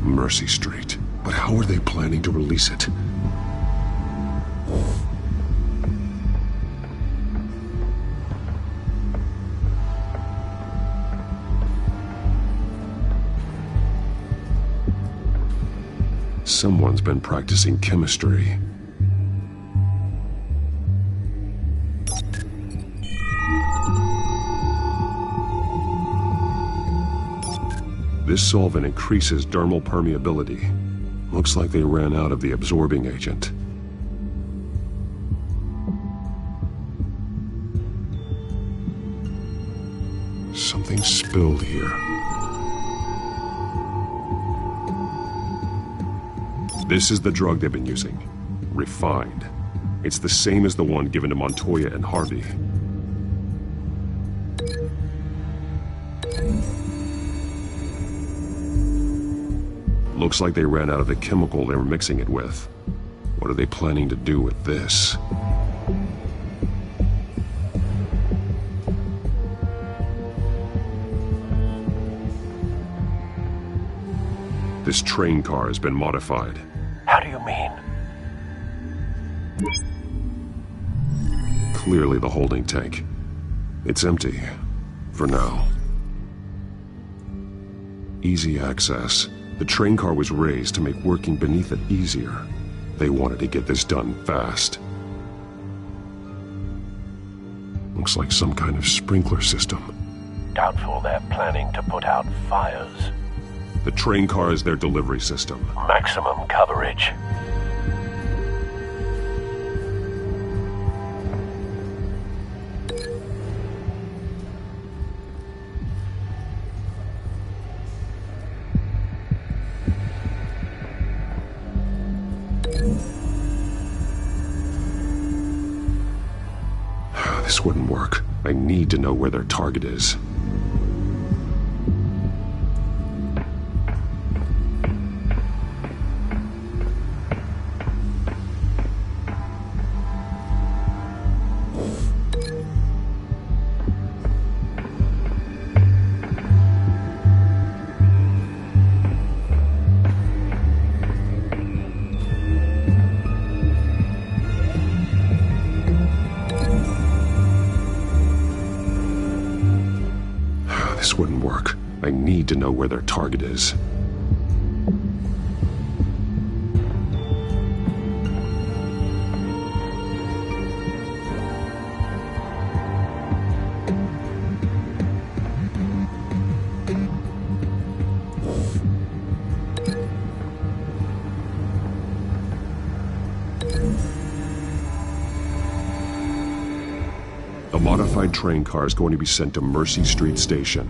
Mercy Street. But how are they planning to release it? Someone's been practicing chemistry. This solvent increases dermal permeability. Looks like they ran out of the absorbing agent. Something spilled here. This is the drug they've been using. Refined. It's the same as the one given to Montoya and Harvey. Looks like they ran out of the chemical they were mixing it with. What are they planning to do with this? This train car has been modified. How do you mean? Clearly the holding tank. It's empty. For now. Easy access. The train car was raised to make working beneath it easier. They wanted to get this done fast. Looks like some kind of sprinkler system. Doubtful they're planning to put out fires. The train car is their delivery system. Maximum coverage. This wouldn't work. I need to know where their target is. I need to know where their target is. A modified train car is going to be sent to Mercy Street Station.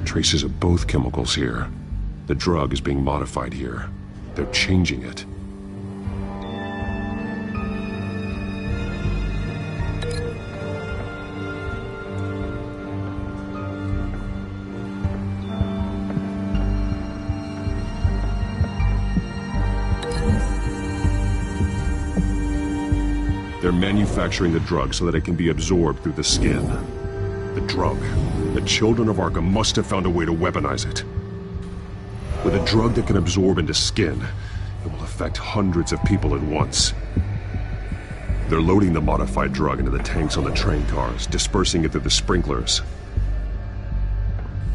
Traces of both chemicals here. The drug is being modified here. They're changing it. They're manufacturing the drug so that it can be absorbed through the skin. The drug. The children of Arkham must have found a way to weaponize it. With a drug that can absorb into skin, it will affect hundreds of people at once. They're loading the modified drug into the tanks on the train cars, dispersing it through the sprinklers.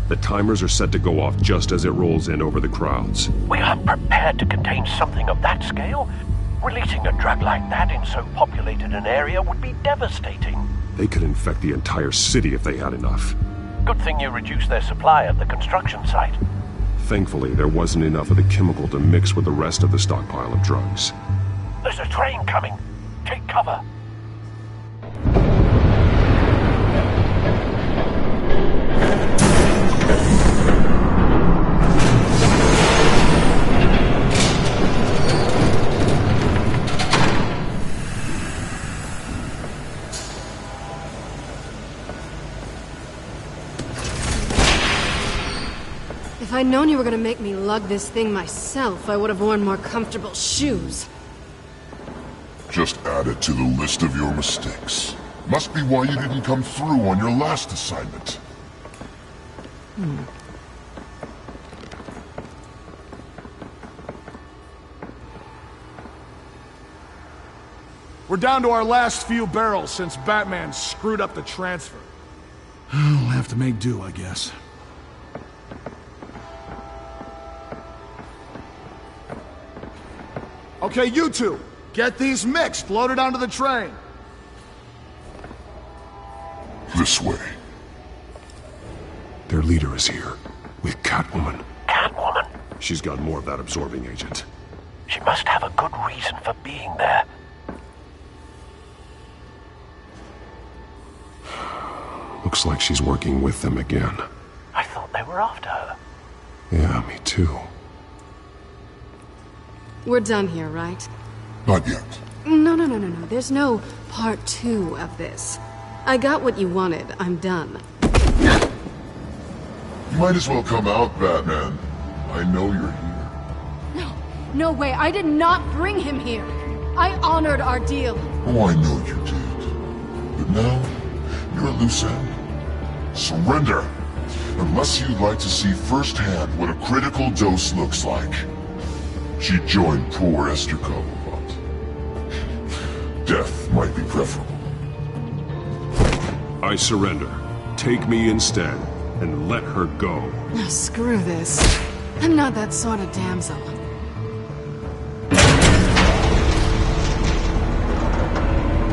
The timers are set to go off just as it rolls in over the crowds. We aren't prepared to contain something of that scale. Releasing a drug like that in so populated an area would be devastating. They could infect the entire city if they had enough. Good thing you reduced their supply at the construction site. Thankfully, there wasn't enough of the chemical to mix with the rest of the stockpile of drugs. There's a train coming. Take cover. If I'd known you were gonna make me lug this thing myself, I would have worn more comfortable shoes. Just add it to the list of your mistakes. Must be why you didn't come through on your last assignment. We're down to our last few barrels since Batman screwed up the transfer. We'll have to make do, I guess. Okay, you two, get these mixed, loaded onto the train. This way. Their leader is here, with Catwoman. Catwoman? She's got more of that absorbing agent. She must have a good reason for being there. Looks like she's working with them again. I thought they were after her. Yeah, me too. We're done here, right? Not yet. No. There's no part 2 of this. I got what you wanted. I'm done. You might as well come out, Batman. I know you're here. No way. I did not bring him here. I honored our deal. Oh, I know you did. But now, you're a loose end. Surrender! Unless you'd like to see firsthand what a critical dose looks like. She joined poor Esther Cobblepot. Death might be preferable. I surrender. Take me instead, and let her go. Oh, screw this. I'm not that sort of damsel.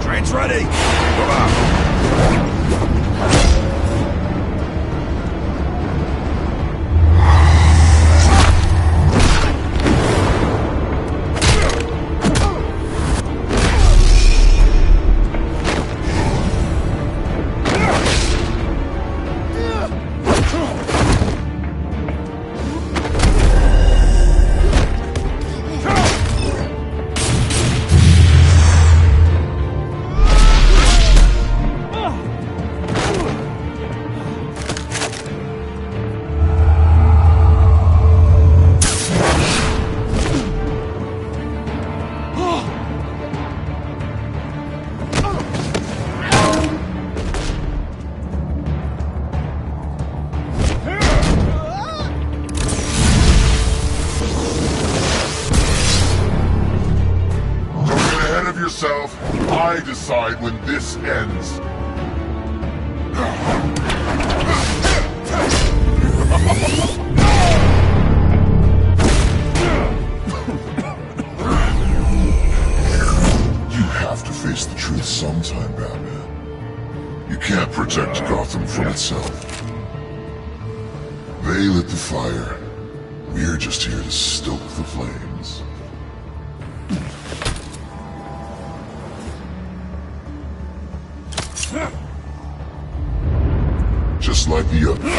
Train's ready! Come on! I decide when this ends. You have to face the truth sometime, Batman. You can't protect Gotham from itself. They lit the fire. We're just here to stoke the flames. Just like the others.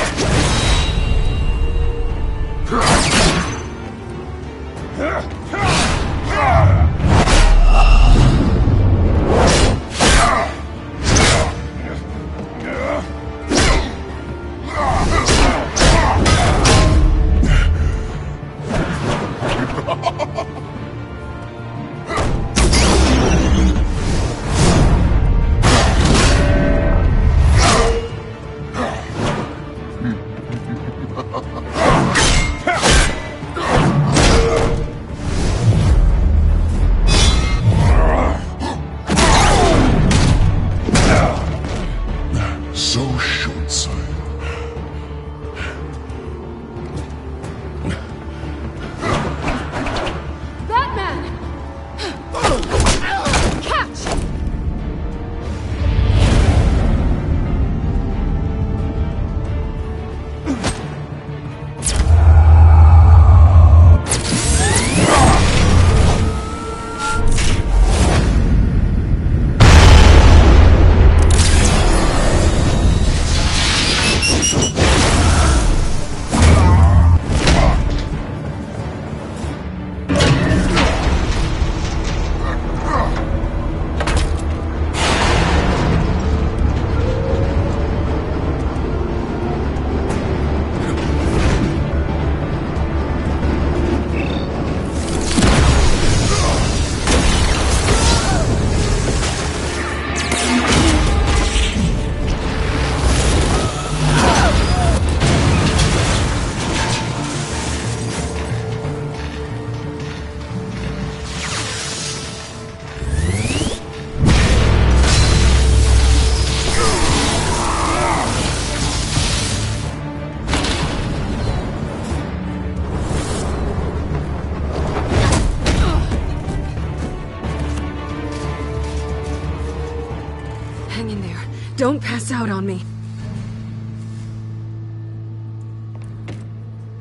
Don't pass out on me.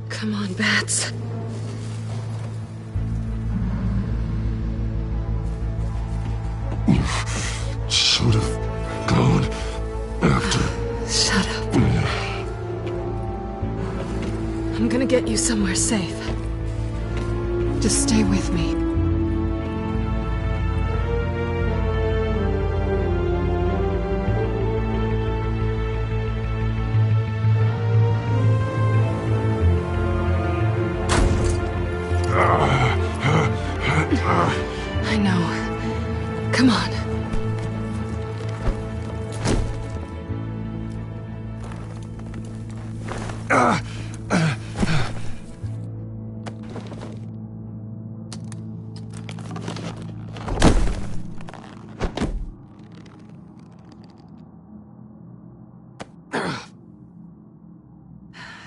Come on, Bats. You should have gone after. Shut up. I'm gonna get you somewhere safe. Just stay with me. I know. Come on.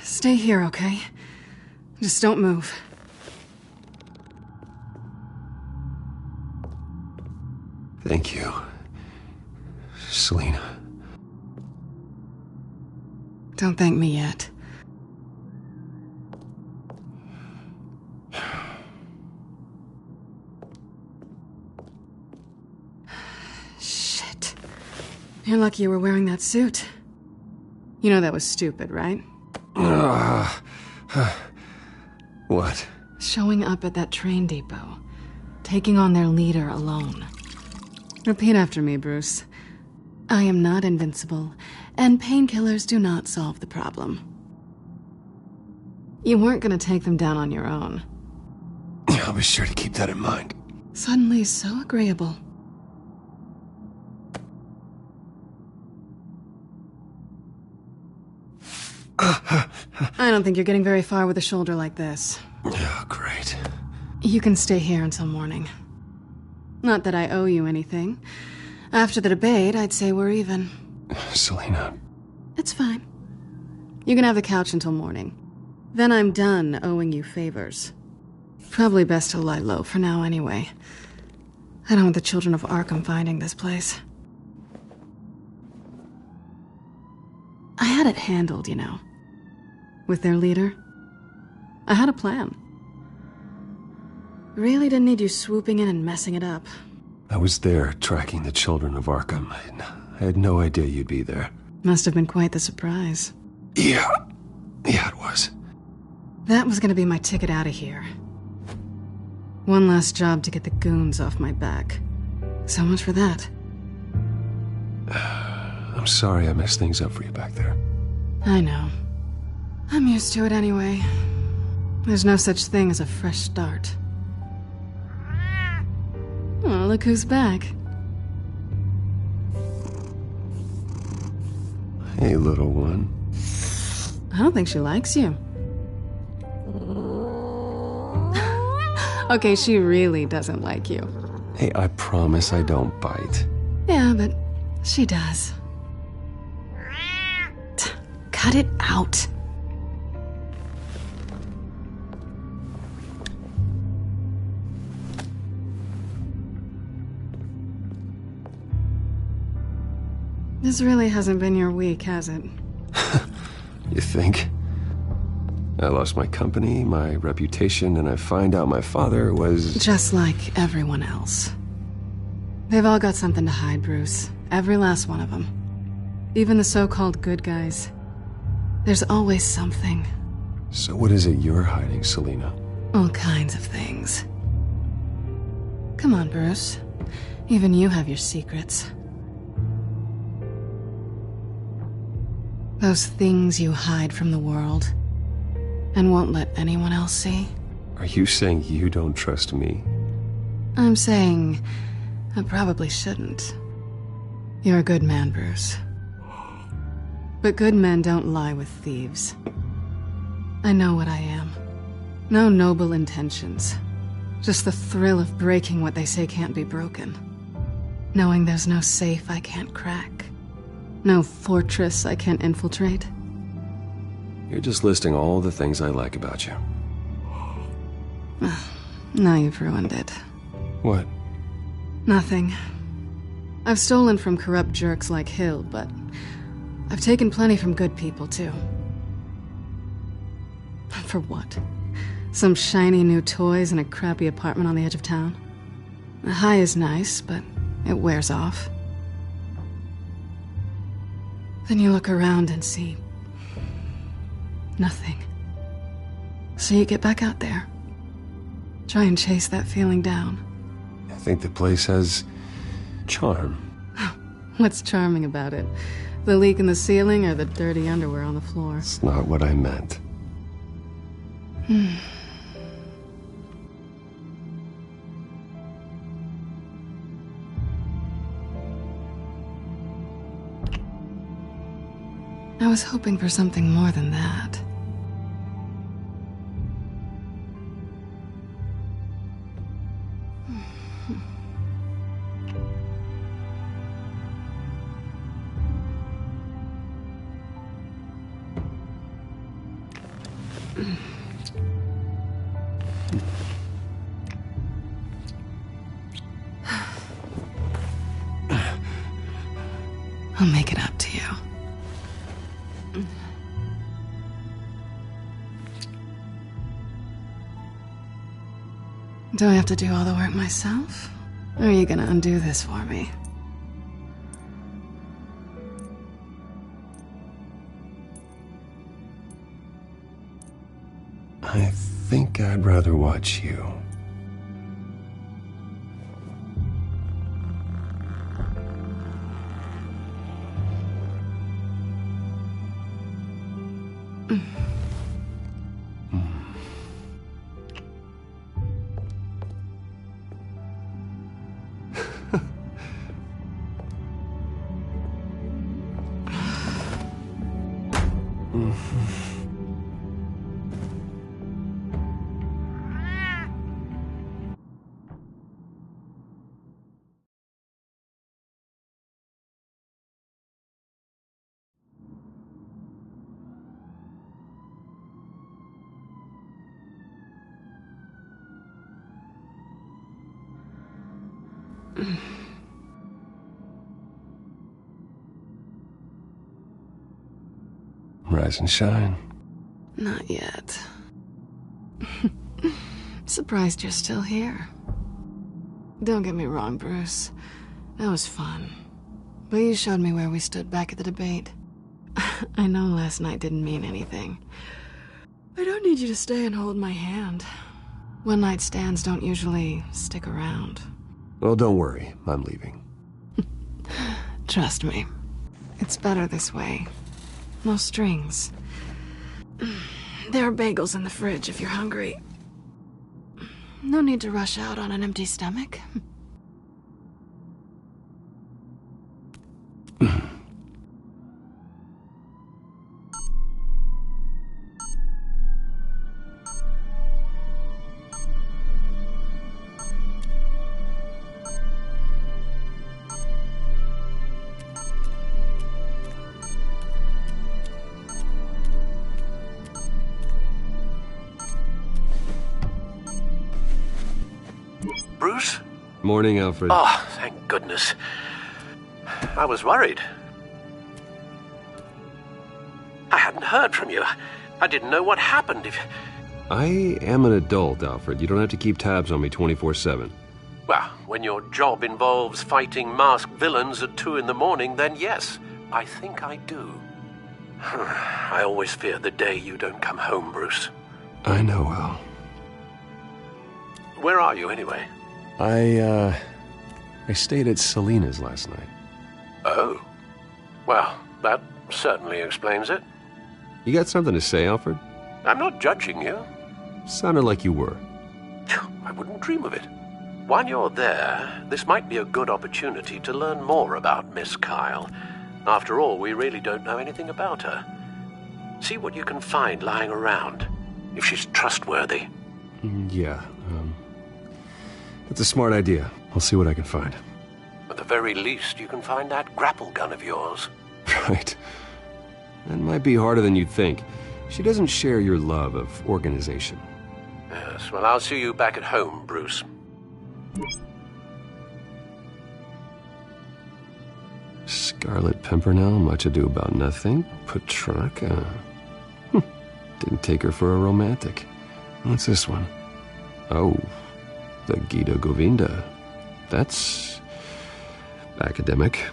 Stay here, okay? Just don't move. Thank you, Selina. Don't thank me yet. Shit. You're lucky you were wearing that suit. You know that was stupid, right? What? Showing up at that train depot. Taking on their leader alone. Repeat after me, Bruce. I am not invincible, and painkillers do not solve the problem. You weren't gonna take them down on your own. I'll be sure to keep that in mind. Suddenly so agreeable. I don't think you're getting very far with a shoulder like this. Oh, great. You can stay here until morning. Not that I owe you anything. After the debate, I'd say we're even. Selina. It's fine. You can have the couch until morning. Then I'm done owing you favors. Probably best to lie low for now anyway. I don't want the children of Arkham finding this place. I had it handled, you know. With their leader. I had a plan. Really didn't need you swooping in and messing it up. I was there tracking the children of Arkham. I had no idea you'd be there. Must have been quite the surprise. Yeah, it was. That was gonna be my ticket out of here. One last job to get the goons off my back. So much for that. I'm sorry I messed things up for you back there. I know. I'm used to it anyway. There's no such thing as a fresh start. Oh, look who's back. Hey, little one. I don't think she likes you. Okay, she really doesn't like you. Hey, I promise I don't bite. Yeah, but she does. Cut it out. This really hasn't been your week, has it? You think? I lost my company, my reputation, and I find out my father was... Just like everyone else. They've all got something to hide, Bruce. Every last one of them. Even the so-called good guys. There's always something. So what is it you're hiding, Selina? All kinds of things. Come on, Bruce. Even you have your secrets. Those things you hide from the world and won't let anyone else see. Are you saying you don't trust me? I'm saying I probably shouldn't. You're a good man, Bruce. But good men don't lie with thieves. I know what I am. No noble intentions. Just the thrill of breaking what they say can't be broken. Knowing there's no safe I can't crack. No fortress I can't infiltrate. You're just listing all the things I like about you. Now you've ruined it. What? Nothing. I've stolen from corrupt jerks like Hill, but I've taken plenty from good people, too. For what? Some shiny new toys and a crappy apartment on the edge of town? The high is nice, but it wears off. Then you look around and see nothing. So you get back out there. Try and chase that feeling down. I think the place has charm. What's charming about it? The leak in the ceiling or the dirty underwear on the floor? It's not what I meant. I was hoping for something more than that. I'll make it up to you. Do I have to do all the work myself? Or are you gonna undo this for me? I think I'd rather watch you. Rise and shine. Not yet. Surprised you're still here. Don't get me wrong, Bruce. That was fun. But you showed me where we stood back at the debate. I know last night didn't mean anything. I don't need you to stay and hold my hand. One-night stands don't usually stick around. Well, don't worry. I'm leaving. Trust me. It's better this way. No strings. There are bagels in the fridge if you're hungry. No need to rush out on an empty stomach. Bruce? Morning, Alfred. Oh, thank goodness. I was worried. I hadn't heard from you. I didn't know what happened if... I am an adult, Alfred. You don't have to keep tabs on me 24/7. Well, when your job involves fighting masked villains at 2 in the morning, then yes, I think I do. I always fear the day you don't come home, Bruce. I know, Al. Where are you, anyway? I stayed at Selena's last night. Oh. Well, that certainly explains it. You got something to say, Alfred? I'm not judging you. Sounded like you were. I wouldn't dream of it. While you're there, this might be a good opportunity to learn more about Miss Kyle. After all, we really don't know anything about her. See what you can find lying around, if she's trustworthy. Yeah, that's a smart idea. I'll see what I can find. At the very least, you can find that grapple gun of yours. Right. That might be harder than you'd think. She doesn't share your love of organization. Yes, well, I'll see you back at home, Bruce. Scarlet Pimpernel, Much Ado About Nothing, Petrarca. Didn't take her for a romantic. What's this one? Oh, the Gita Govinda. That's academic.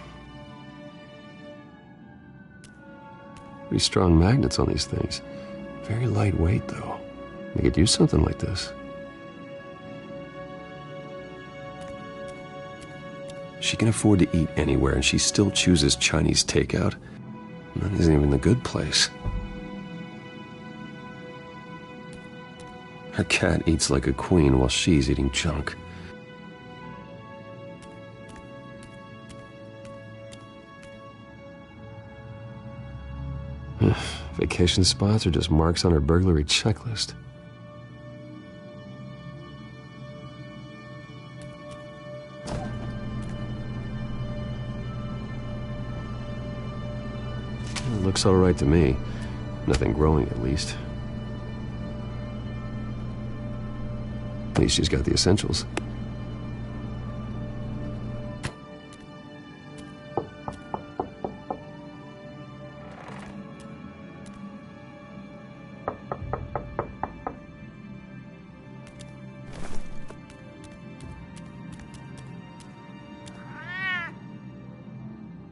Pretty strong magnets on these things. Very lightweight, though. They could use something like this. She can afford to eat anywhere, and she still chooses Chinese takeout. That isn't even the good place. Her cat eats like a queen while she's eating junk. Vacation spots are just marks on her burglary checklist. It looks all right to me. Nothing growing, at least. At least she's got the essentials.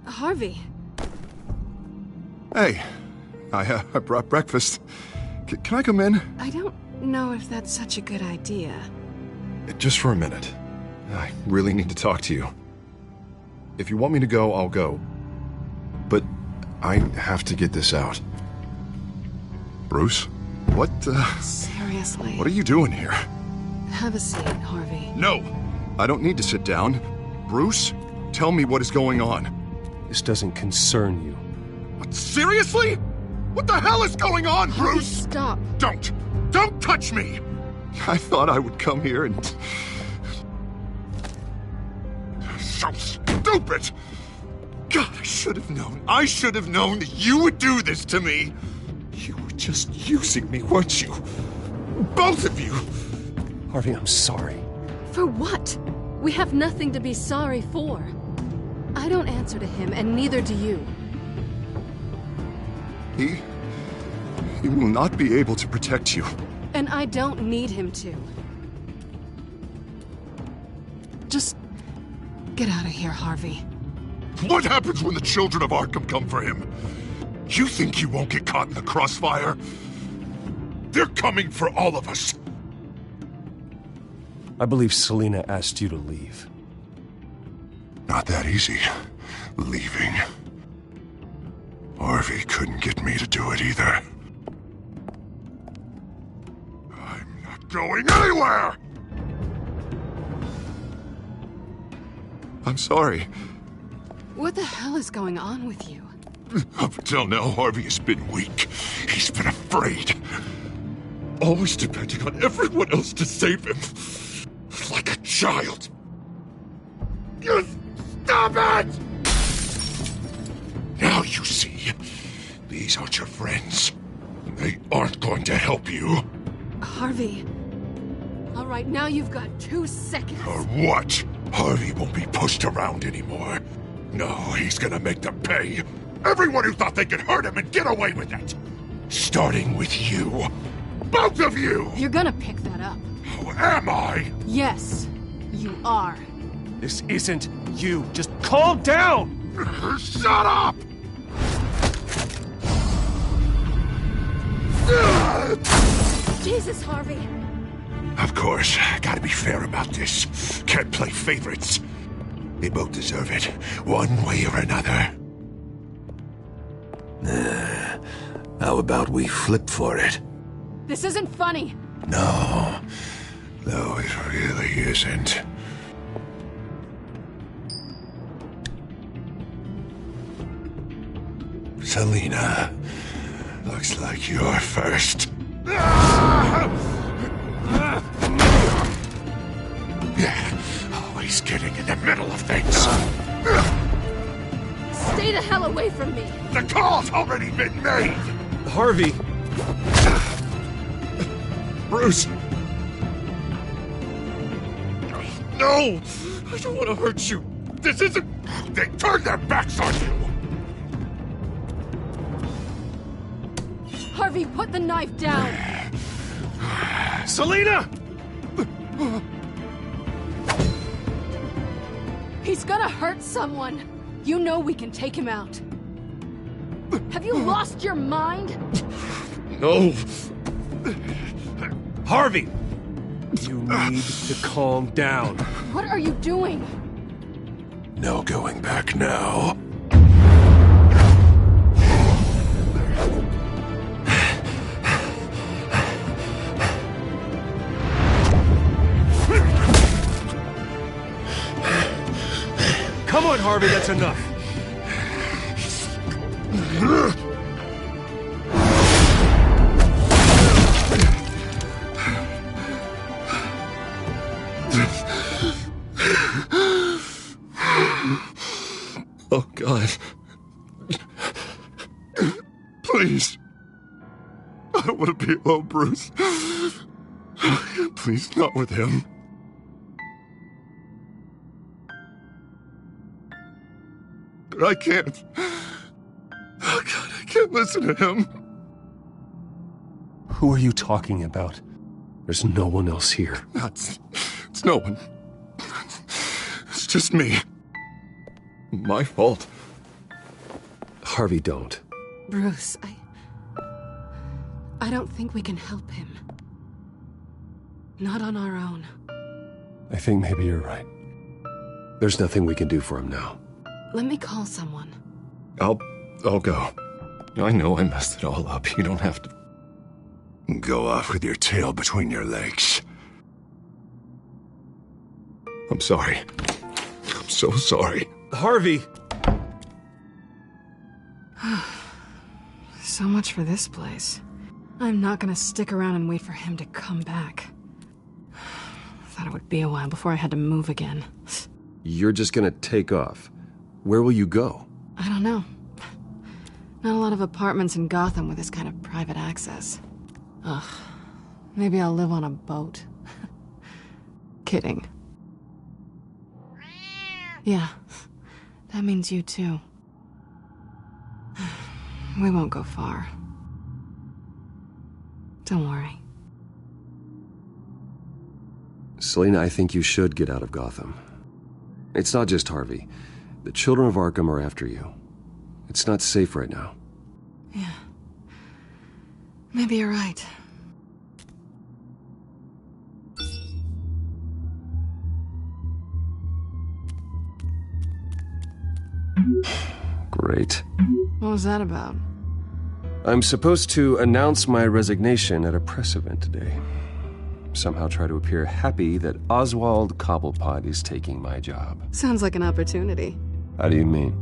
Harvey. Hey, I brought breakfast. Can I come in? I don't know if that's such a good idea. Just for a minute. I really need to talk to you. If you want me to go, I'll go. But I have to get this out. Bruce? What, Seriously? What are you doing here? Have a seat, Harvey. No! I don't need to sit down. Bruce, tell me what is going on. This doesn't concern you. What, seriously? What the hell is going on, Harvey, Bruce? stop. Don't touch me! I thought I would come here and... So stupid! God, I should have known. I should have known that you would do this to me. You were just using me, weren't you? Both of you! Harvey, I'm sorry. For what? We have nothing to be sorry for. I don't answer to him, and neither do you. He will not be able to protect you. And I don't need him to. Just get out of here, Harvey. What happens when the children of Arkham come for him? You think you won't get caught in the crossfire? They're coming for all of us. I believe Selina asked you to leave. Not that easy, leaving. Harvey couldn't get me to do it either. I'm not going anywhere! I'm sorry. What the hell is going on with you? Up until now, Harvey has been weak. He's been afraid. Always depending on everyone else to save him. Like a child. You stop it! Now you see. These aren't your friends. They aren't going to help you. Harvey. All right, now you've got 2 seconds. Or what? Harvey won't be pushed around anymore. No, he's gonna make them pay. Everyone who thought they could hurt him and get away with it. Starting with you. Both of you! You're gonna pick that up. Oh, am I? Yes, you are. This isn't you. Just calm down! Shut up! Jesus, Harvey. Of course, gotta be fair about this. Can't play favorites. They both deserve it, one way or another. How about we flip for it? This isn't funny. No, it really isn't. Selina, looks like you're first. Yeah, always getting in the middle of things. Stay the hell away from me. The call's already been made. Harvey. Bruce. No, I don't want to hurt you. This isn't... They turned their backs on you. Harvey, put the knife down. Selina! He's gonna hurt someone. You know we can take him out. Have you lost your mind? No. Harvey! You need to calm down. What are you doing? No going back now. Come on, Harvey, that's enough. Oh, God. Please. I don't want to be alone, Bruce. Please, not with him. But I can't. Oh, God, I can't listen to him. Who are you talking about? There's no one else here. It's no one. It's just me. My fault. Harvey, don't. Bruce, I don't think we can help him. Not on our own. I think maybe you're right. There's nothing we can do for him now. Let me call someone. I'll go. I know I messed it all up. You don't have to... Go off with your tail between your legs. I'm sorry. I'm so sorry. Harvey! So much for this place. I'm not gonna stick around and wait for him to come back. Thought it would be a while before I had to move again. You're just gonna take off. Where will you go? I don't know. Not a lot of apartments in Gotham with this kind of private access. Ugh. Maybe I'll live on a boat. Kidding. Yeah, that means you too. We won't go far. Don't worry. Selena, I think you should get out of Gotham. It's not just Harvey. The children of Arkham are after you. It's not safe right now. Yeah. Maybe you're right. Great. What was that about? I'm supposed to announce my resignation at a press event today. Somehow try to appear happy that Oswald Cobblepot is taking my job. Sounds like an opportunity. How do you mean?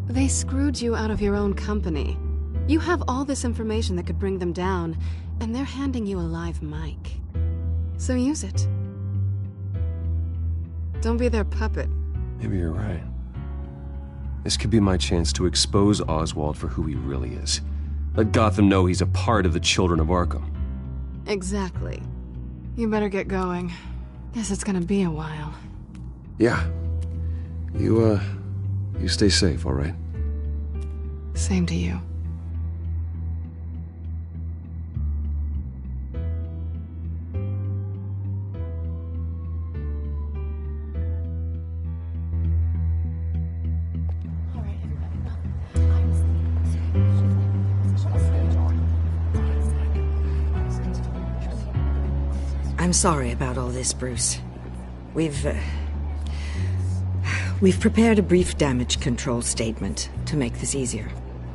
They screwed you out of your own company. You have all this information that could bring them down, and they're handing you a live mic. So use it. Don't be their puppet. Maybe you're right. This could be my chance to expose Oswald for who he really is. Let Gotham know he's a part of the children of Arkham. Exactly. You better get going. Guess it's gonna be a while. Yeah. You stay safe, all right? Same to you. I'm sorry about all this, Bruce. We've prepared a brief damage control statement to make this easier.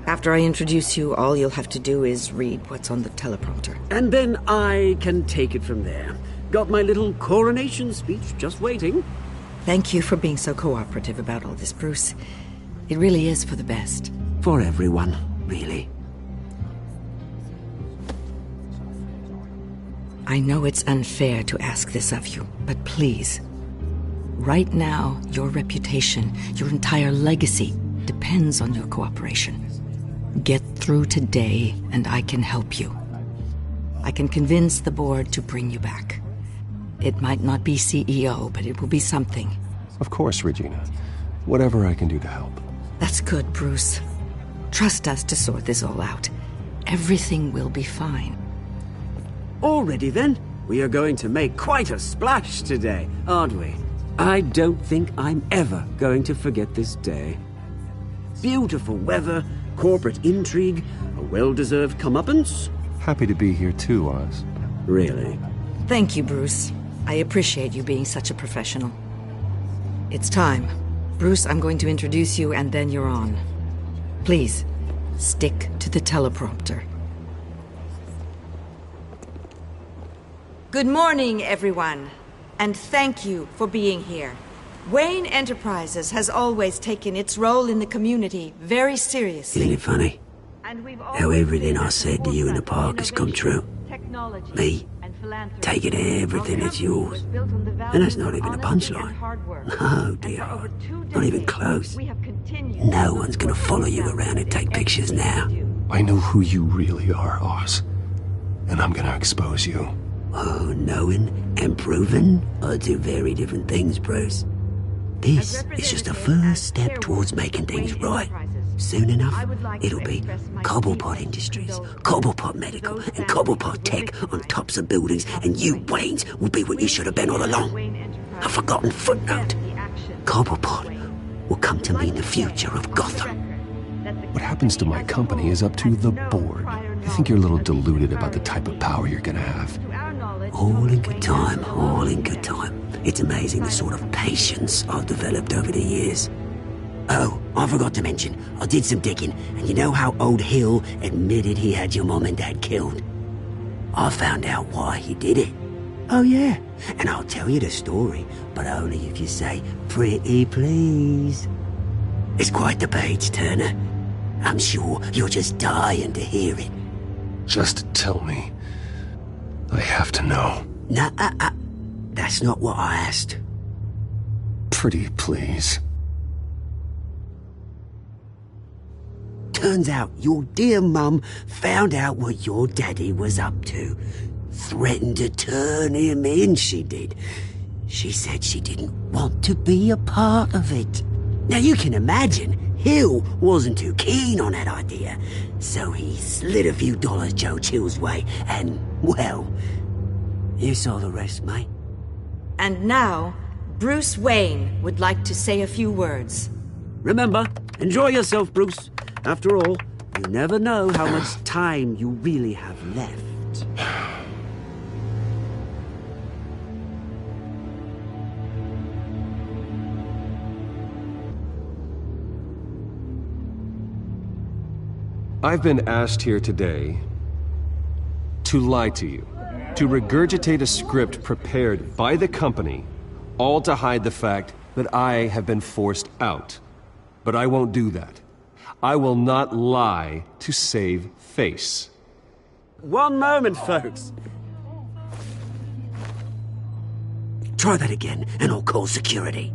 After I introduce you, all you'll have to do is read what's on the teleprompter. And then I can take it from there. Got my little coronation speech just waiting. Thank you for being so cooperative about all this, Bruce. It really is for the best. For everyone, really. I know it's unfair to ask this of you, but please. Right now, your reputation, your entire legacy, depends on your cooperation. Get through today, and I can help you. I can convince the board to bring you back. It might not be CEO, but it will be something. Of course, Regina. Whatever I can do to help. That's good, Bruce. Trust us to sort this all out. Everything will be fine. Already then, we are going to make quite a splash today, aren't we? I don't think I'm ever going to forget this day. Beautiful weather, corporate intrigue, a well-deserved comeuppance. Happy to be here too, Oz. Really? Thank you, Bruce. I appreciate you being such a professional. It's time. Bruce, I'm going to introduce you and then you're on. Please, stick to the teleprompter. Good morning, everyone, and thank you for being here. Wayne Enterprises has always taken its role in the community very seriously. Isn't it funny how everything I said to you in the park has come true? Me, taking everything that's yours. And that's not even a punchline. No, dear, not even close. No one's gonna follow you around and take pictures now. I know who you really are, Oz, and I'm gonna expose you. Oh, knowing and proving are two very different things, Bruce. This is just a first step towards making things right. Soon enough, it'll be Cobblepot Industries, Cobblepot Medical, and Cobblepot Tech on tops of buildings, and you, Waynes, will be what you should have been all along. A forgotten footnote. Cobblepot will come to mean the future of Gotham. What happens to my company is up to the board. I think you're a little deluded about the type of power you're gonna have. All in good time, all in good time. It's amazing the sort of patience I've developed over the years. Oh, I forgot to mention, I did some digging, and you know how old Hill admitted he had your mom and dad killed? I found out why he did it. Oh yeah, and I'll tell you the story, but only if you say, pretty please. It's quite the page, Turner. I'm sure you're just dying to hear it. Just tell me. I have to know. Nah, that's not what I asked. Pretty please. Turns out your dear mum found out what your daddy was up to. Threatened to turn him in, she did. She said she didn't want to be a part of it. Now you can imagine Hill wasn't too keen on that idea, so he slid a few dollars Joe Chill's way, and, well, you saw the rest, mate. And now, Bruce Wayne would like to say a few words. Remember, enjoy yourself, Bruce. After all, you never know how much time you really have left. I've been asked here today to lie to you, to regurgitate a script prepared by the company, all to hide the fact that I have been forced out. But I won't do that. I will not lie to save face. One moment, folks. Try that again, and I'll call security.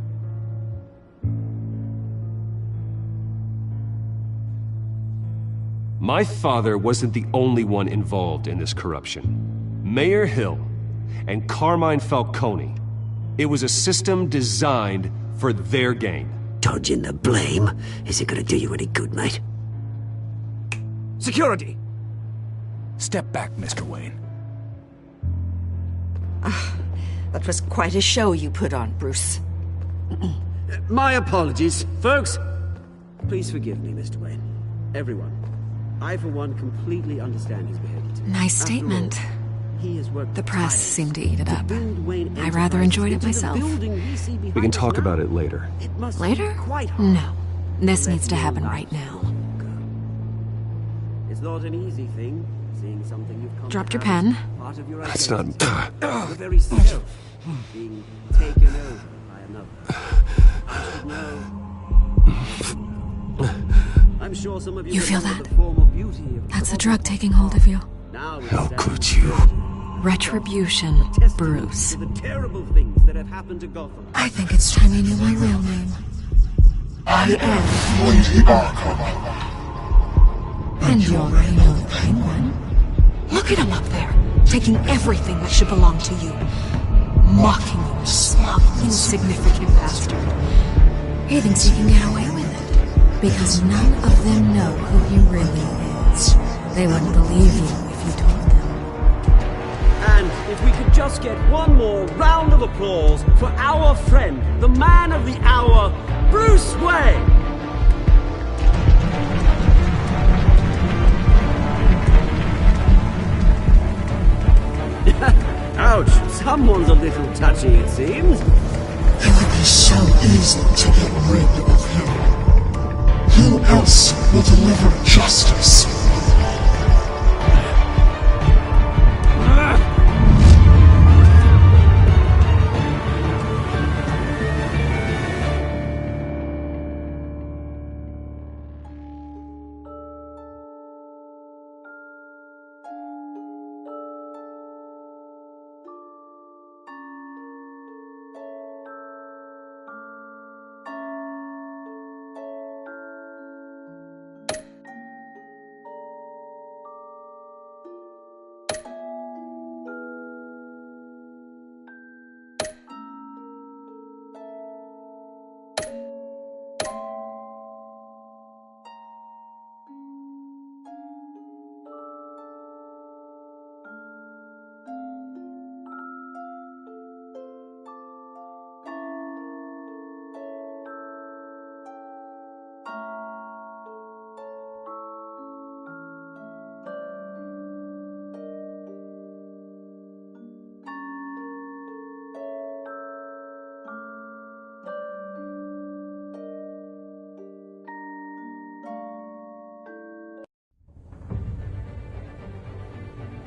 My father wasn't the only one involved in this corruption. Mayor Hill and Carmine Falcone. It was a system designed for their gain. Dodging the blame isn't gonna do you any good, mate. Security! Step back, Mr. Wayne. That was quite a show you put on, Bruce. My apologies, folks. Please forgive me, Mr. Wayne. Everyone. I, for one, completely understand his behavior today. Nice statement. The press seemed to eat it up. I rather enjoyed it myself. We can talk about it later. Later? No. This needs to happen right now. It's not an easy thing, seeing something you've come Dropped your pen. That's not... The very self being taken over by another. I should know. I'm sure some of You feel that? That's the drug taking hold of you. How could you? Retribution, Bruce. I think it's time you knew my real name. I am Lady Arkham. And you're the Penguin. Look at him up there, taking everything that should belong to you. Mocking you, smug, insignificant bastard. He thinks he can get away with it. Because none of them know who he really is. They wouldn't believe you if you told them. And if we could just get one more round of applause for our friend, the man of the hour, Bruce Wayne! Ouch, someone's a little touchy, it seems. It would be so easy to get rid of him. Who else will deliver justice?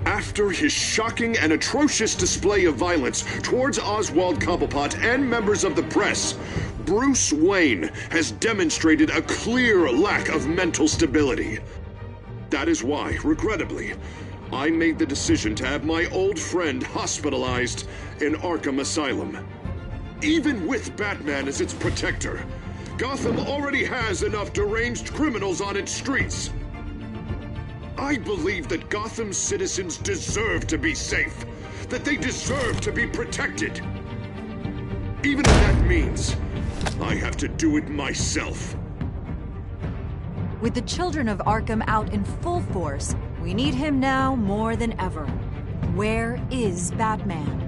After his shocking and atrocious display of violence towards Oswald Cobblepot and members of the press, Bruce Wayne has demonstrated a clear lack of mental stability. That is why, regrettably, I made the decision to have my old friend hospitalized in Arkham Asylum. Even with Batman as its protector, Gotham already has enough deranged criminals on its streets. I believe that Gotham's citizens deserve to be safe, that they deserve to be protected. Even if that means I have to do it myself. With the children of Arkham out in full force, we need him now more than ever. Where is Batman?